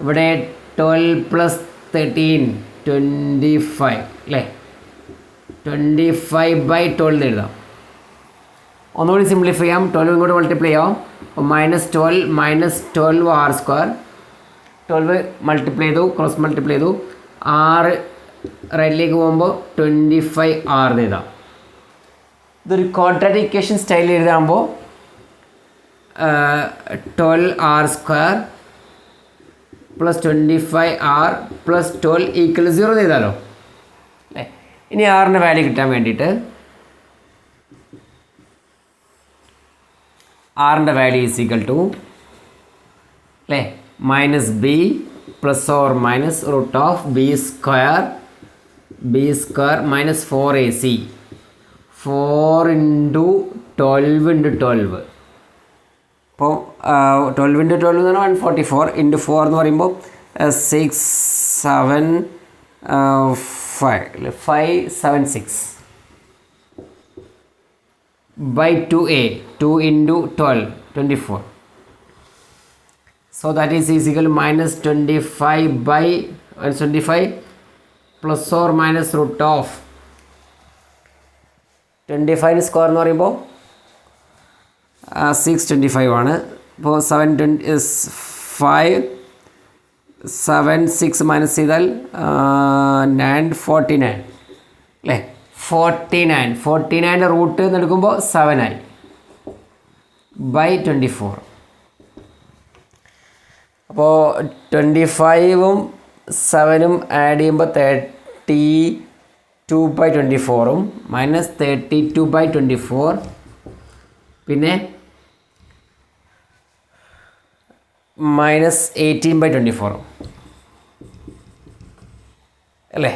ഇവിടെ 12 + 13 25 അല്ലേ, 25/12 എഴുതാം. ഒന്നുകൂടി സിംപ്ലിഫൈ ചെയ്യാം, 12 ഇങ്ങോട്ട് മൾട്ടിപ്ലൈ ചെയ്യാം. അപ്പോൾ -12 -12 R², 12 മൾട്ടിപ്ലൈ ചെയ്തു, ക്രോസ് മൾട്ടിപ്ലൈ ചെയ്തു, 6 റൈറ്റിലേക്ക് പോകുമ്പോൾ 25R എഴുതാം. ഇതൊരു ക്വാഡ്രാറ്റിക് ഇക്വേഷൻ സ്റ്റൈലിൽ എഴുതാകുമ്പോൾ 12R² + 25R + 12 = 0 എഴുതാമല്ലോ അല്ലേ. ഇനി ആറിൻ്റെ വാല്യൂ കിട്ടാൻ വേണ്ടിയിട്ട് ആറിൻ്റെ വാല്യൂ = അല്ലേ -B ± √B² -4AC 4 × 12 × 12. അപ്പോൾ 12 × 12 എന്ന് പറഞ്ഞാൽ 144 × 4 എന്ന് പറയുമ്പോൾ 576/2A 2 × 12 24. So that is equal to -25 ± √25 square എന്ന് പറയുമ്പോൾ 625 ആണ്. അപ്പോൾ 6 മൈനസ് ചെയ്താൽ 949 അല്ലേ. 49 റൂട്ട് എന്ന് എടുക്കുമ്പോൾ 7 ആയി ബൈ 24. അപ്പോൾ 25ഉം 7ഉം ആഡ് ചെയ്യുമ്പോൾ 32/24 മൈനസ് 32/24 പിന്നെ മൈനസ് 18/24 അല്ലേ.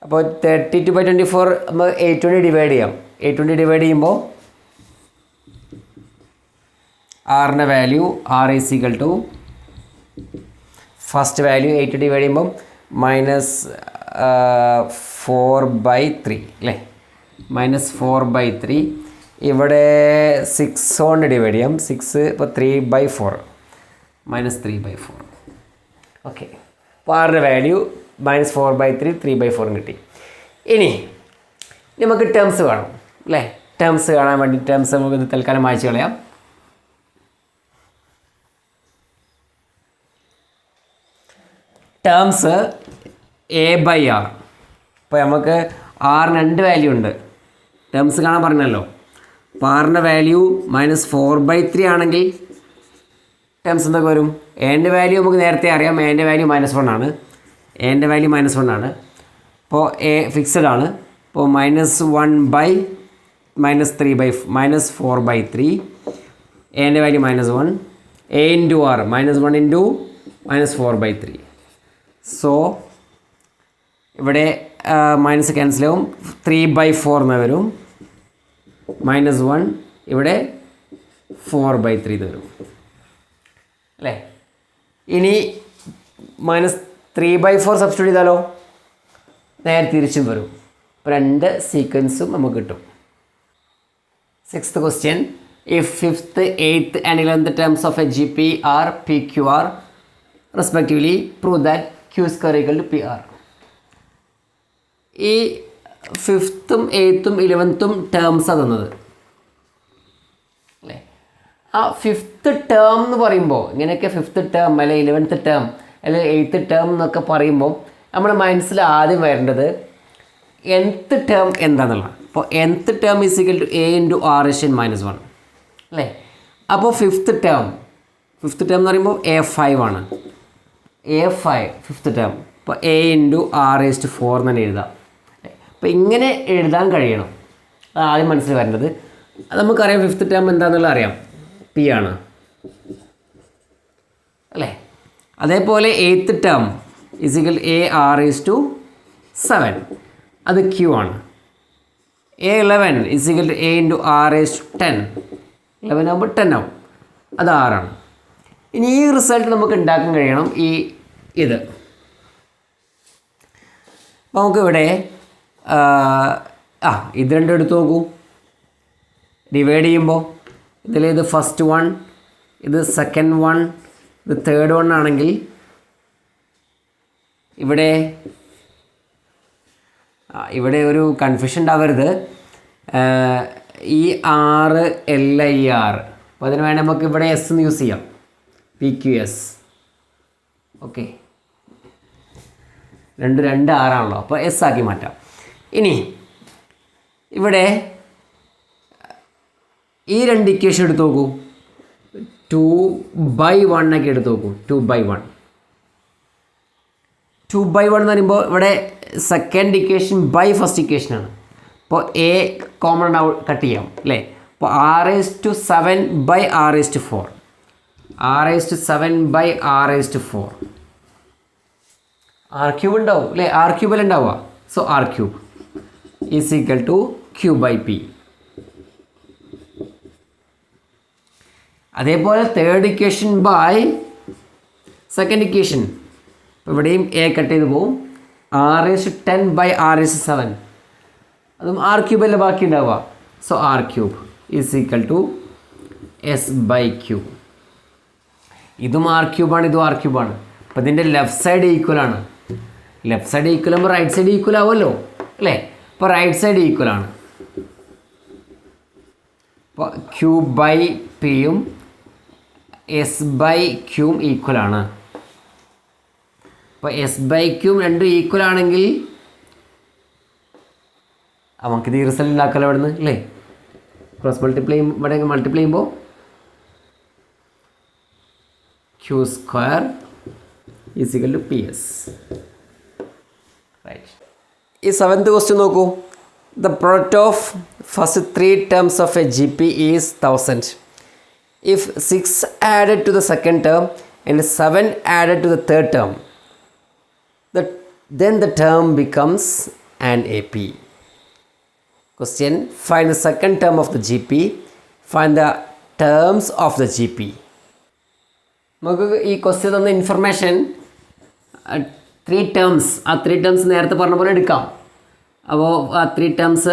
അപ്പോൾ 32/24 നമ്മൾ 820 ഡിവൈഡ് ചെയ്യാം. 820 ഡിവൈഡ് ചെയ്യുമ്പോൾ ആറിൻ്റെ value R = first value 8 divide ചെയ്യുമ്പം മൈനസ് 4/3 അല്ലേ. മൈനസ് 4/3 ഇവിടെ 6 കൊണ്ട് ഡിവൈഡ് ചെയ്യാം. 6 ഇപ്പോൾ 3/4 മൈനസ് 3/4 ഓക്കെ. അപ്പോൾ ആറിൻ്റെ വാല്യൂ മൈനസ് 4/3 3/4 കിട്ടി. ഇനി നമുക്ക് ടേംസ് വേണം അല്ലേ. ടേംസ് കാണാൻ വേണ്ടി ടേംസ് നമുക്ക് തൽക്കാലം വായിച്ച് കളയാം. Terms A/R. ഇപ്പോൾ നമുക്ക് ആറിന് 2 വാല്യൂ ഉണ്ട്. ടേംസ് കാണാൻ പറഞ്ഞല്ലോ. അപ്പോൾ ആറിൻ്റെ വാല്യൂ മൈനസ് 4/3 ആണെങ്കിൽ ടേംസ് എന്തൊക്കെ വരും? എൻ്റെ വാല്യൂ നമുക്ക് നേരത്തെ അറിയാം. എൻ്റെ വാല്യൂ -1 ആണ്. എൻ്റെ വാല്യൂ -1 ആണ്. അപ്പോൾ എ ഫിക്സഡ് ആണ്. അപ്പോൾ -4/3 എൻ്റെ വാല്യൂ -1 A × R -1 × -4/3. സോ ഇവിടെ മൈനസ് ക്യാൻസൽ ആവും. 3/4 എന്ന് വരും. -1 ഇവിടെ 4/3 വരും അല്ലേ. ഇനി -3/4 സബ്സ്റ്റിറ്റ്യൂട്ട് ചെയ്താലോ നേരെ തിരിച്ചും വരും. അപ്പോൾ 2 സീക്വൻസും നമുക്ക് കിട്ടും. 6th question. If 5th, 8th and 11th terms of a GP are PQR respectively, prove that Q ² = PR. ഈ 5th, 8th, 11th ടേംസാണ് തന്നത് അല്ലേ. ആ 5th ടേം എന്ന് പറയുമ്പോൾ ഇങ്ങനെയൊക്കെ 5th ടേം അല്ലെങ്കിൽ 11th ടേം അല്ലെങ്കിൽ 8th ടേം എന്നൊക്കെ പറയുമ്പോൾ നമ്മുടെ മനസ്സിൽ ആദ്യം വരേണ്ടത് nth ടേം എന്താണെന്നുള്ളതാണ്. അപ്പോൾ nth ടേം = A × R - 1 അല്ലേ. അപ്പോൾ 5th ടേം എന്ന് പറയുമ്പോൾ A5 ആണ്. A5 5th term. അപ്പോൾ A × R⁴ എന്ന് തന്നെ എഴുതാം. അപ്പോൾ ഇങ്ങനെ എഴുതാൻ കഴിയണം. അത് ആദ്യം മനസ്സിൽ വരേണ്ടത്. അത് നമുക്കറിയാം 5th ടേം എന്താണെന്നുള്ളത് അറിയാം. P ആണ് അല്ലേ. അതേപോലെ 8th ടേം = AR⁷ അത് Q ആണ്. A11 = A × R⁻10 11 ആകുമ്പോൾ 10 ആവും. അത് 6 ആണ്. ഇനി ഈ റിസൾട്ട് നമുക്ക് ഉണ്ടാക്കാൻ കഴിയണം. ഇത് നമുക്കിവിടെ ഇത് രണ്ടും എടുത്ത് നോക്കൂ. ഡിവൈഡ് ചെയ്യുമ്പോൾ ഇതിലേത് ഫസ്റ്റ് 1 ഇത് സെക്കൻഡ് 1 ഇത് തേർഡ് 1 ആണെങ്കിൽ ഇവിടെ ഒരു കൺഫ്യൂഷൻ ഉണ്ടാവരുത്. ഈ R LIR. അപ്പോൾ അതിന് വേണ്ടി നമുക്ക് ഇവിടെ S എന്ന് യൂസ് ചെയ്യാം. PQS okay. 2 R ആണല്ലോ. അപ്പോൾ S ആക്കി മാറ്റാം. ഇനി ഇവിടെ ഈ 2 ഇക്വേഷൻ എടുത്ത് നോക്കൂ. 2/1 ഒക്കെ എടുത്ത് നോക്കൂ. 2/1 എന്ന് പറയുമ്പോൾ ഇവിടെ സെക്കൻഡ് ഇക്വേഷൻ ബൈ ഫസ്റ്റ് ഇക്വേഷനാണ്. അപ്പോൾ A കോമൺ കട്ട് ചെയ്യാം അല്ലേ. അപ്പോൾ R⁷ R⁷ R³ ഉണ്ടാവും അല്ലേ. R³ ഉണ്ടാവുക. So R³ = Q/P. അതേപോലെ third equation by second equation. ഇവിടെയും A കട്ട് ചെയ്ത് പോവും. R⁻10/R⁷ അതും R³ അല്ലേ ബാക്കി ഉണ്ടാവുക. So R³ = S/Q. ഇതും R³ ആണ് ഇതും R³ ആണ്. അപ്പോൾ ഇതിൻ്റെ ലെഫ്റ്റ് സൈഡ് ഈക്വൽ ആണ്. ലെഫ്റ്റ് സൈഡ് ഈക്വൽ ആകുമ്പോൾ റൈറ്റ് സൈഡ് ഈക്വൽ ആവുമല്ലോ അല്ലേ. അപ്പോൾ റൈറ്റ് സൈഡ് ഈക്വൽ ആണ്. അപ്പോൾ ക്യൂ ബൈ പിയും എസ് ബൈ ക്യൂവും ഈക്വലാണ്. അപ്പോൾ എസ് ബൈ ക്യൂവും രണ്ടും ഈക്വൽ ആണെങ്കിൽ നമുക്കിത് ഈ റിസൾട്ട് ഉണ്ടാക്കാമല്ലോ ഇവിടെ നിന്ന് അല്ലേ. ക്രോസ് മൾട്ടിപ്ലൈ ഇവിടെ മൾട്ടിപ്ലൈ ചെയ്യുമ്പോൾ Q square is equal to P S. Right. ഈ 7th ക്വസ്റ്റ്യൻ നോക്കൂ. The product of first 3 terms of A G P is 1000. If 6 added to the second term and 7 added to the third term, then the term becomes an AP. Question: find the second term of the GP. Find the terms of the GP. നമുക്ക് ഈ question തന്ന information 3 terms, ആ 3 terms നേരത്തെ പറഞ്ഞ പോലെ എടുക്കാം. അപ്പോൾ ആ 3 terms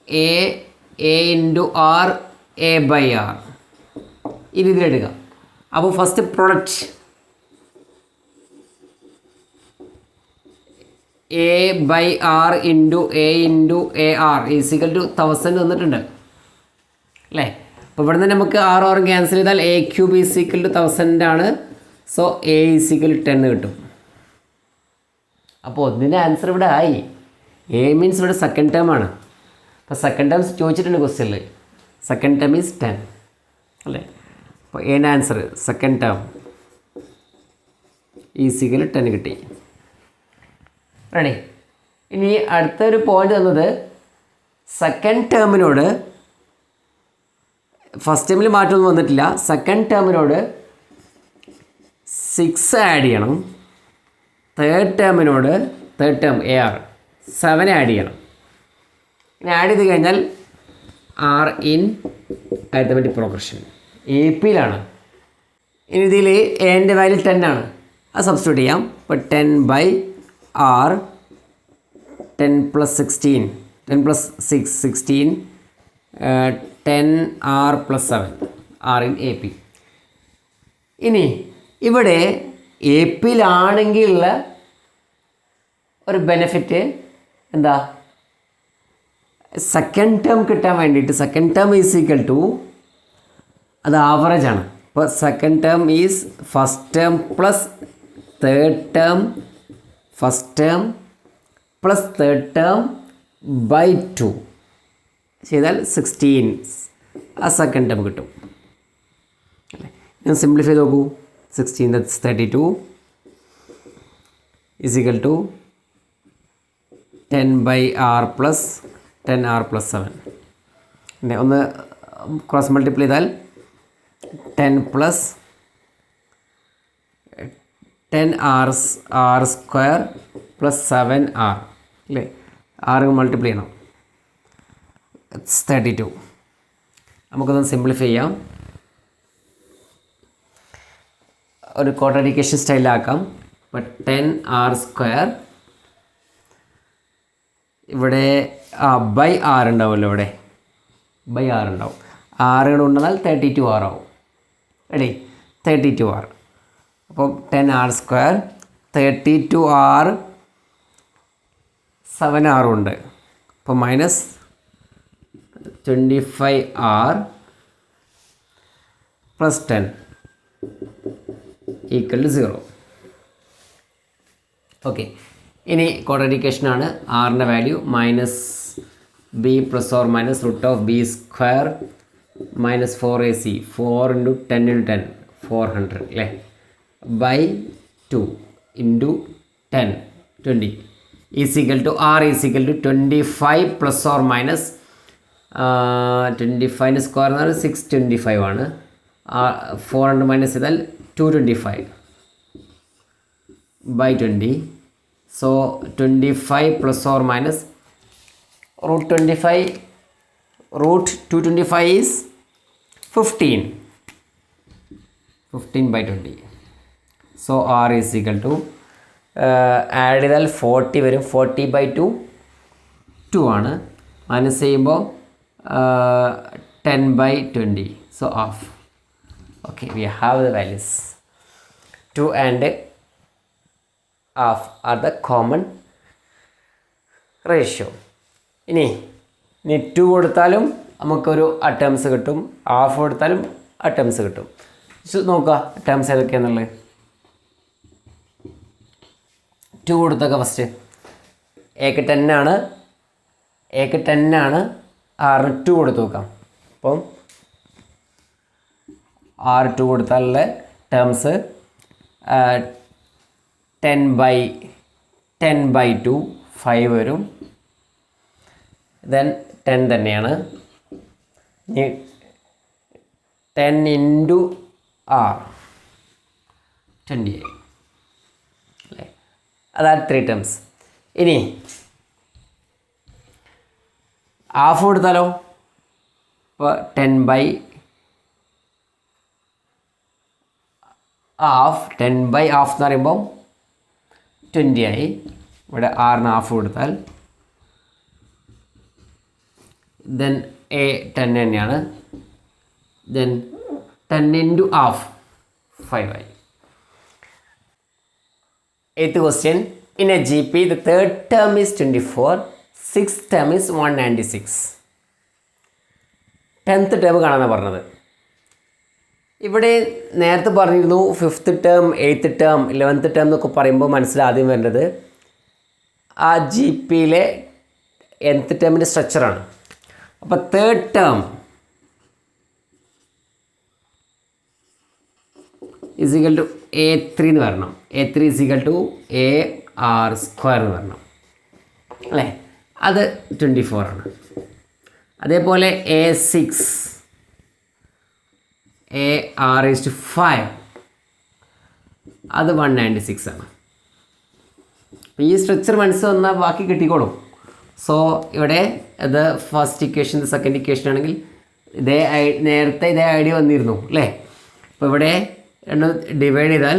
A into R, A by R, ഈ രീതിയിൽ എടുക്കാം. അപ്പോൾ first product A by R into A R is equal to 1000 തന്നിട്ടുണ്ട് അല്ലേ. അപ്പോൾ ഇവിടെ നിന്ന് നമുക്ക് ആർ ആറും ക്യാൻസൽ ചെയ്താൽ എ ക്യൂബ് ഈസിക്കൽ ടു 1000 ആണ്. സോ എ ഈസിക്കൽ 10 കിട്ടും. അപ്പോൾ ഒന്നിൻ്റെ ആൻസർ ഇവിടെ ആയി. എ മീൻസ് ഇവിടെ സെക്കൻഡ് ടേം ആണ്. അപ്പോൾ സെക്കൻഡ് ടേം ചോദിച്ചിട്ടുണ്ട് ക്വസ്റ്റ്യനിൽ. സെക്കൻഡ് ടേം ഈസ് 10 അല്ലേ. അപ്പോൾ എൻ്റെ ആൻസർ സെക്കൻഡ് ടേം ഈസിക്കൽ 10 കിട്ടി. റെഡി. ഇനി അടുത്തൊരു പോയിന്റ് തന്നത് സെക്കൻഡ് ടേമിനോട്, ഫസ്റ്റ് ടേമിൽ മാറ്റമൊന്നും വന്നിട്ടില്ല, സെക്കൻഡ് ടേമിനോട് 6 ആഡ് ചെയ്യണം. തേർഡ് ടേമിനോട്, third term a r 7 add ചെയ്യണം. ഇനി ആഡ് ചെയ്ത് കഴിഞ്ഞാൽ are in arithmetic progression A പിയിലാണ്. ഇനി ഇതിൽ എൻ്റെ വാല്യൂ 10 ആണ്, അത് സബ്സ്റ്റിറ്റ്യൂട്ട് ചെയ്യാം. ഇപ്പോൾ 10 by R, 10 + 16, 10 + 6 16, 10 R + 7 R in A P. ഇനി ഇവിടെ എ പിയിലാണെങ്കിലുള്ള ഒരു ബെനിഫിറ്റ് എന്താ, സെക്കൻഡ് ടേം കിട്ടാൻ വേണ്ടിയിട്ട് second term is equal to, അത് ആവറേജ് ആണ്. അപ്പോൾ second term is first term plus third term, first term plus third term by 2 ചെയ്താൽ 16 ആ സെക്കൻഡ് ടേം കിട്ടും. ഞാൻ സിംപ്ലിഫൈ ചെയ്ത് നോക്കൂ. 16 that's 32 is equal to 10 by r plus 10r plus 7. ഒന്ന് ക്രോസ് മൾട്ടിപ്ലൈ ചെയ്താൽ 10 plus 10r square plus 7r അല്ലേ. 6 multiply ചെയ്യണം, 32. നമുക്കൊന്ന് സിംപ്ലിഫൈ ചെയ്യാം. ഒരു ക്വാഡ്രാറ്റിക് സ്റ്റൈലാക്കാം. അപ്പോൾ 10r സ്ക്വയർ ഇവിടെ ബൈ ആർ ഉണ്ടാവുമല്ലോ, ഇവിടെ ബൈ ആർ ഉണ്ടാവും. 6 കൊണ്ടുവന്നാൽ 32r ആവും. Ready, 32r. അപ്പോൾ 10r സ്ക്വയർ 32r 7r ഉണ്ട്. അപ്പോൾ minus 25r plus 10 equal to 0. Okay. ഇനി ക്വാഡ്രാറ്റിക്കേഷനാണ്. ആറിൻ്റെ value minus B plus or minus root of B square minus 4ac 4 × 10 × 10 400 അല്ലേ, by 2 × 10 20 is equal to R is equal to 25 plus or minus 25 square എന്ന് പറഞ്ഞാൽ 625 ആണ്. 400 minus ചെയ്താൽ 225 by 20. So 25 plus or minus root 25, root 225 is 15 by 20. So r is equal to add ചെയ്താൽ 40 വരും. 40 by 2 2 ആണ്. Minus ചെയ്യുമ്പോൾ 10 by 20. So half. Okay, we have the values. 2 and half are the common ratio. ഇനി 2 കൊടുത്താലും നമുക്കൊരു terms കിട്ടും, half കൊടുത്താലും terms കിട്ടും. നോക്കുക ടേംസ് ഏതൊക്കെയാണെന്നുള്ളത്. 2 കൊടുത്തൊക്കെ ഫസ്റ്റ് എക്ക് 10 ആണ്, എക്ക് 10 ആണ്, ആറിന് 2 കൊടുത്ത് നോക്കാം. അപ്പം 2 കൊടുത്താലുള്ള ടേംസ് 10/2 5 വരും. ദെൻ 10 തന്നെയാണ്. ഇനി 10 ഇൻറ്റു R 20 അല്ലേ, അതാണ് 3 ടേംസ്. ഇനി ഹാഫ് കൊടുത്താലോ, ഇപ്പോൾ 10/2 10/2 എന്ന് പറയുമ്പോൾ 20 ആയി. ഇവിടെ ആറിന് ഹാഫ് കൊടുത്താൽ ദെൻ 10 തന്നെയാണ്. ദെൻ 10 ഇൻറ്റു ഹാഫ് 5 ആയി. 8th question. In a GP, the third term is 24, sixth term is 196. 10th term കാണാനാണ് പറഞ്ഞത്. ഇവിടെ നേരത്തെ പറഞ്ഞിരുന്നു 5th term 8th term 11th term എന്നൊക്കെ പറയുമ്പോൾ മനസ്സിലാദ്യം വേണ്ടത് ആ ജി പിയിലെ nth ടേമിൻ്റെ സ്ട്രക്ചറാണ്. അപ്പോൾ third term is equal to A3 എന്ന് വരണം. A3 is equal to AR² എന്ന് വരണം അല്ലേ, അത് 24 ആണ്. അതേപോലെ A6 AR5 അത് 196 ആണ്. അപ്പോൾ ഈ സ്ട്രക്ചർ മനസ്സ് വന്നാൽ ബാക്കി കിട്ടിക്കോളും. സോ ഇവിടെ ഇത് ഫസ്റ്റ് ഇക്വേഷൻ, സെക്കൻഡ് ഇക്വേഷൻ ആണെങ്കിൽ നേരത്തെ ഇതേ ഐഡിയ വന്നിരുന്നു അല്ലേ. അപ്പോൾ ഇവിടെ ഡിവൈഡ് ചെയ്താൽ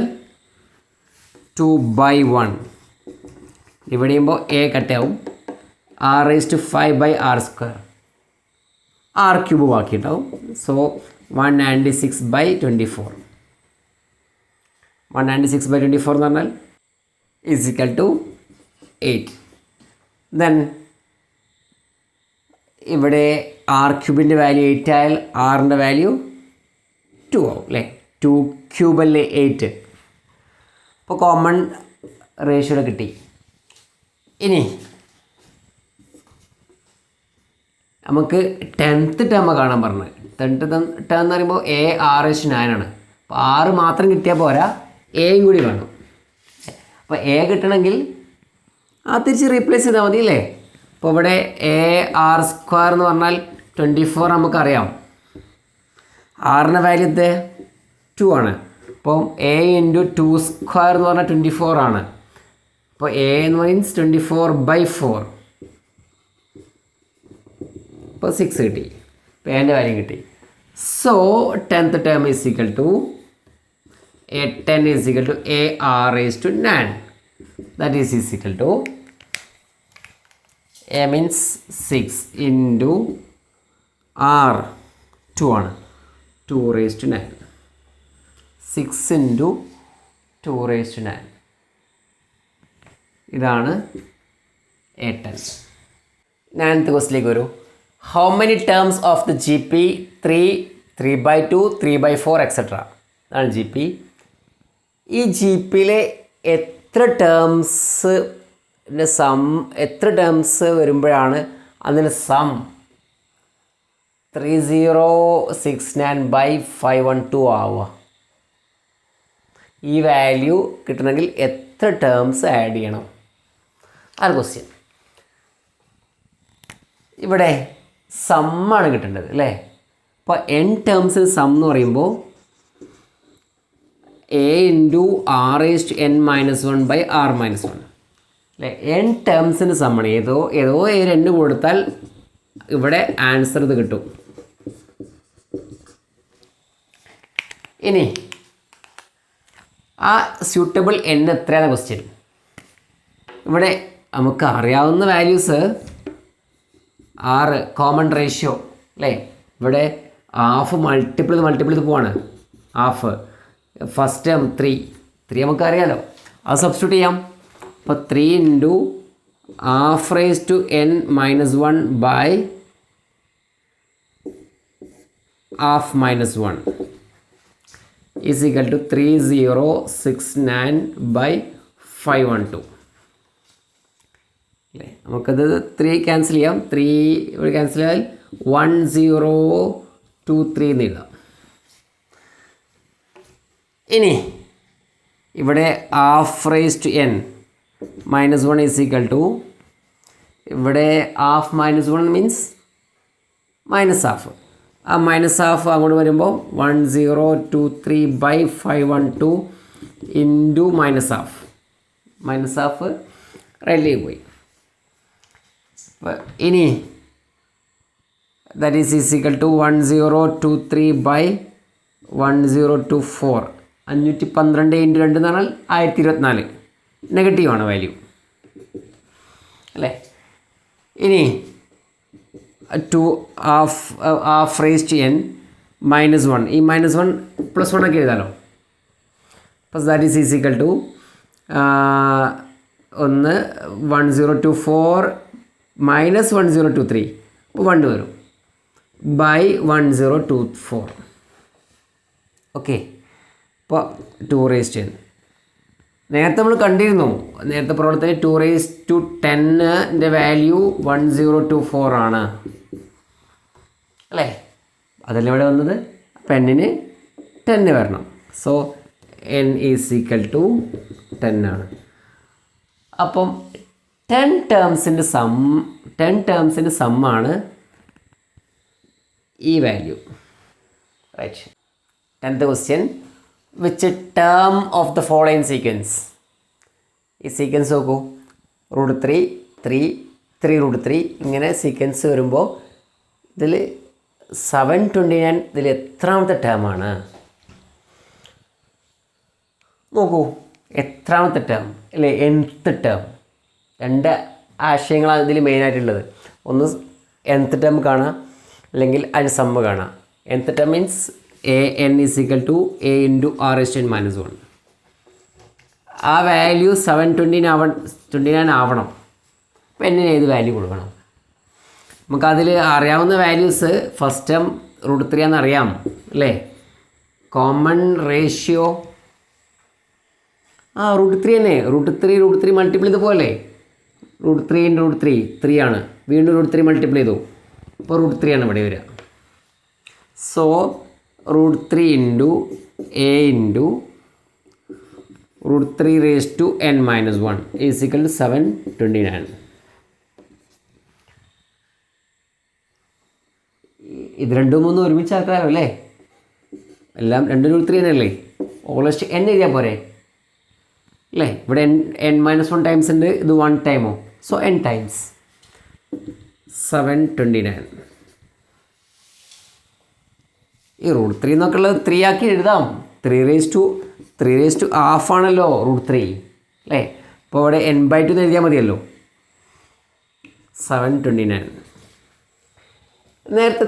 2/1 ഡിവൈഡ് ചെയ്യുമ്പോൾ A കട്ടാവും, R5/R², R³ ബാക്കി ഉണ്ടാവും. സോ 196/24 196/24 എന്ന് പറഞ്ഞാൽ ഈസ് ഈക്വൽ ടു 8. ദെൻ ഇവിടെ R³ വാല്യൂ 8 ആയാൽ ആറിൻ്റെ വാല്യൂ 2 ആവും അല്ലേ. 2³ 8. അപ്പോൾ കോമൺ റേഷ്യോ കിട്ടി. ഇനി നമുക്ക് 10th ടേം കാണാൻ പറഞ്ഞത്. 10th ടേം എന്ന് പറയുമ്പോൾ AR9 ആണ്. അപ്പോൾ 6 മാത്രം കിട്ടിയാൽ പോരാ, എയും കൂടി വേണം. അപ്പോൾ A കിട്ടണമെങ്കിൽ തിരിച്ച് റീപ്ലേസ് ചെയ്താൽ മതി അല്ലേ. അപ്പോൾ ഇവിടെ AR² എന്ന് പറഞ്ഞാൽ 24 നമുക്കറിയാം, ആറിൻ്റെ വാല്യൂ 2 ആണ്. അപ്പോൾ A ഇൻറ്റു 2² എന്ന് പറഞ്ഞാൽ 24 ആണ്. അപ്പോൾ A എന്ന് മീൻസ് 24/4, അപ്പോൾ 6 കിട്ടി. അപ്പോൾ എൻ്റെ വാല്യൂ കിട്ടി. So 10th term is equal to A10 is equal to AR9. That is equal to A means 6 into R 2 ആണ്, 2/9. 6 ഇൻറ്റു 2/9 ഇതാണ് A10. 9th ക്വസ്റ്റിലേക്ക് വരൂ. How many terms of the G P 3, 3/2, 3/4 etcetera അതാണ് G P. ഈ G പിയിലെ എത്ര terms വരുമ്പോഴാണ് അതിന് some 3069/512 ആവുക? ഈ വാല്യൂ കിട്ടണമെങ്കിൽ എത്ര ടേംസ് ആഡ് ചെയ്യണം? അതാണ് ക്വസ്റ്റ്യൻ. ഇവിടെ സമ്മാണ് കിട്ടേണ്ടത് അല്ലേ. അപ്പോൾ n ടേംസിന് സം എന്ന് പറയുമ്പോൾ A ഇൻറ്റു R(n-1/R-1) അല്ലേ. n ടേംസിന് സമ്മാണ്. ഏതോ n കൊടുത്താൽ ഇവിടെ ആൻസർ ഇത് കിട്ടും. ഇനി ആ സ്യൂട്ടബിൾ n എത്രയാണ് ക്വസ്റ്റ്യൻ. ഇവിടെ നമുക്ക് അറിയാവുന്ന വാല്യൂസ് 6 കോമൺ റേഷ്യോ അല്ലേ. ഇവിടെ ഹാഫ് മൾട്ടിപ്പിൾ ഇത് പോവാണ്. ഹാഫ് ഫസ്റ്റ് ടേം 3 നമുക്കറിയാലോ, അത് സബ്സ്റ്റിറ്റ്യൂട്ട് ചെയ്യാം. അപ്പോൾ 3 into half raised to n minus 1 by half minus 1 is equal to 3069 by 512. അല്ലേ, നമുക്കത് 3 ക്യാൻസൽ ചെയ്യാം. 3 ഇവിടെ ക്യാൻസൽ ചെയ്താൽ 1023 എന്ന് എഴുതാം. ഇനി ഇവിടെ half raise to n minus 1 is equal to, ഇവിടെ half minus 1 means minus half. ആ മൈനസ് ഹാഫ് അങ്ങോട്ട് വരുമ്പോൾ 1023 by 512 into minus half. Minus half റൈറ്റിലേക്ക് പോയി. ഇനി that is equal to 1023 by 1024. 512 into 2 എന്ന് പറഞ്ഞാൽ 1024. നെഗറ്റീവാണ് വാല്യൂ അല്ലേ. ഇനി half raise to n minus 1, ഈ മൈനസ് 1 പ്ലസ് 1 ഒക്കെ എഴുതാമല്ലോ. അപ്പോൾ that is equal to 1024 minus 1023, അപ്പോൾ 1 വരും, ബൈ 1024. ഓക്കെ, അപ്പോൾ 2 റേസ് ടു n. നേരത്തെ നമ്മൾ കണ്ടിരുന്നു, നേരത്തെ പ്രോബ്ലത്തിൽ 2 റേസ് ടു 10ൻ്റെ വാല്യൂ 1024 ആണ് അല്ലേ. അതല്ല ഇവിടെ വന്നത്. അപ്പം n-ന് 10 വരണം. So n is equal to 10 ആണ്. അപ്പം 10 ടേംസിൻ്റെ സമ്മാണ് ഈ value. Right. 10th question, which term of the following sequence. ഈ സീക്വൻസ് നോക്കൂ, √3 3 3 √3 ഇങ്ങനെ സീക്വൻസ് വരുമ്പോൾ ഇതിൽ 729 ഇതിൽ എത്രാമത്തെ ടേമാണ് നോക്കൂ. എത്രാമത്തെ ടേം അല്ലേ, nth ടേം. 2 ആശയങ്ങളാണ് ഇതിൽ മെയിനായിട്ടുള്ളത്. ഒന്ന് nth ടേം കാണാം, അല്ലെങ്കിൽ അതിന് സമ്മ് കാണാം. nth term means n is equal to a into r raised to n minus 1. ആ വാല്യൂ 729 ആവണം. അപ്പോൾ n-ന് ഏത് വാല്യൂ കൊടുക്കണം? നമുക്കതിൽ അറിയാവുന്ന വാല്യൂസ് ഫസ്റ്റ് ടേം √3 എന്നറിയാം അല്ലേ. കോമൺ റേഷ്യോ √3 തന്നെ. √3 മൾട്ടിപ്ലൈ ചെയ്ത് പോലെ √3 ഇൻറ്റു √3 3 ആണ്. വീണ്ടും √3 മൾട്ടിപ്ലൈ ചെയ്തു, അപ്പോൾ √3 ആണ് ഇവിടെ വരിക. So √3 into a into √3 raised to n minus 1 is equal to 729. ഇത് രണ്ടും ഒന്ന് ഒരുമിച്ചാക്കാമല്ലോ അല്ലേ. എല്ലാം 2 √3 തന്നെയല്ലേ. ഓൾമോസ്റ്റ് n എഴുതിയാൽ പോരെ അല്ലേ. ഇവിടെ n minus 1 ടൈംസ് ഉണ്ട്, ഇത് 1 ടൈമോ. So n times 729. ഈ √3 എന്നൊക്കെ ഉള്ളത് 3 ആക്കി എഴുതാം. 3 raised to half ആണല്ലോ √3 അല്ലേ. അപ്പോൾ ഇവിടെ n/2 എന്ന് എഴുതിയാൽ മതിയല്ലോ. 729. നേരത്തെ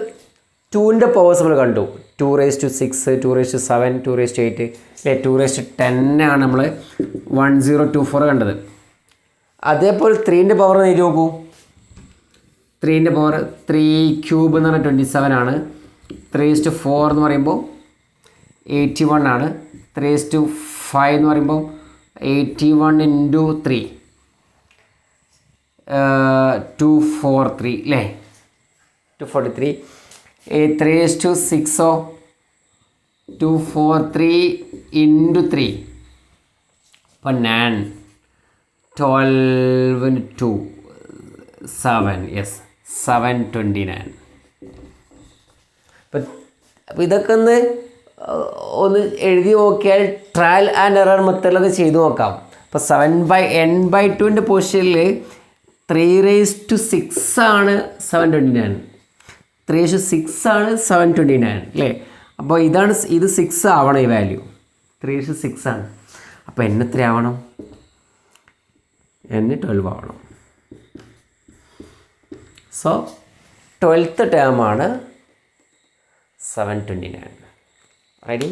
2ൻ്റെ പവേഴ്സ് നമ്മൾ കണ്ടു. 2 raised to 6, 2 raised to 7, 2 raised to 8 അല്ലേ. 2 raised to 10 ആണ് നമ്മൾ 1024 കണ്ടത്. അതേപോലെ 3ൻ്റെ പവർ എഴുതി നോക്കൂ. 3ൻ്റെ പവർ 3³ എന്ന് പറഞ്ഞാൽ 27 ആണ്. 3 raised to 4 എന്ന് പറയുമ്പോൾ 81 ആണ്. 3 raised to 5 എന്ന് പറയുമ്പോൾ 81 ഇൻറ്റു 3 243 അല്ലേ. 243. 3 raised to 6 243 ഇൻറ്റു 3 അപ്പോൾ 9 12 2 7 യെസ് 729. അപ്പോൾ ഇതൊക്കെ ഒന്ന് എഴുതി നോക്കിയാൽ ട്രയൽ ആൻഡ് എറർ മെത്തേഡിലൊക്കെ ചെയ്തു നോക്കാം. അപ്പോൾ 7/n/2ൻ്റെ പൊസിഷനിൽ 3 raised to 6 ആണ് 729. 3 raised to 6 ആണ് 729 അല്ലേ. അപ്പോൾ ഇത് 6 ആവണം ഈ വാല്യൂ. 3 raised to 6 ആണ്. അപ്പോൾ n എത്ര ആവണം? n 12 ആവണം. So 12th ടേമാണ് 729. Ready?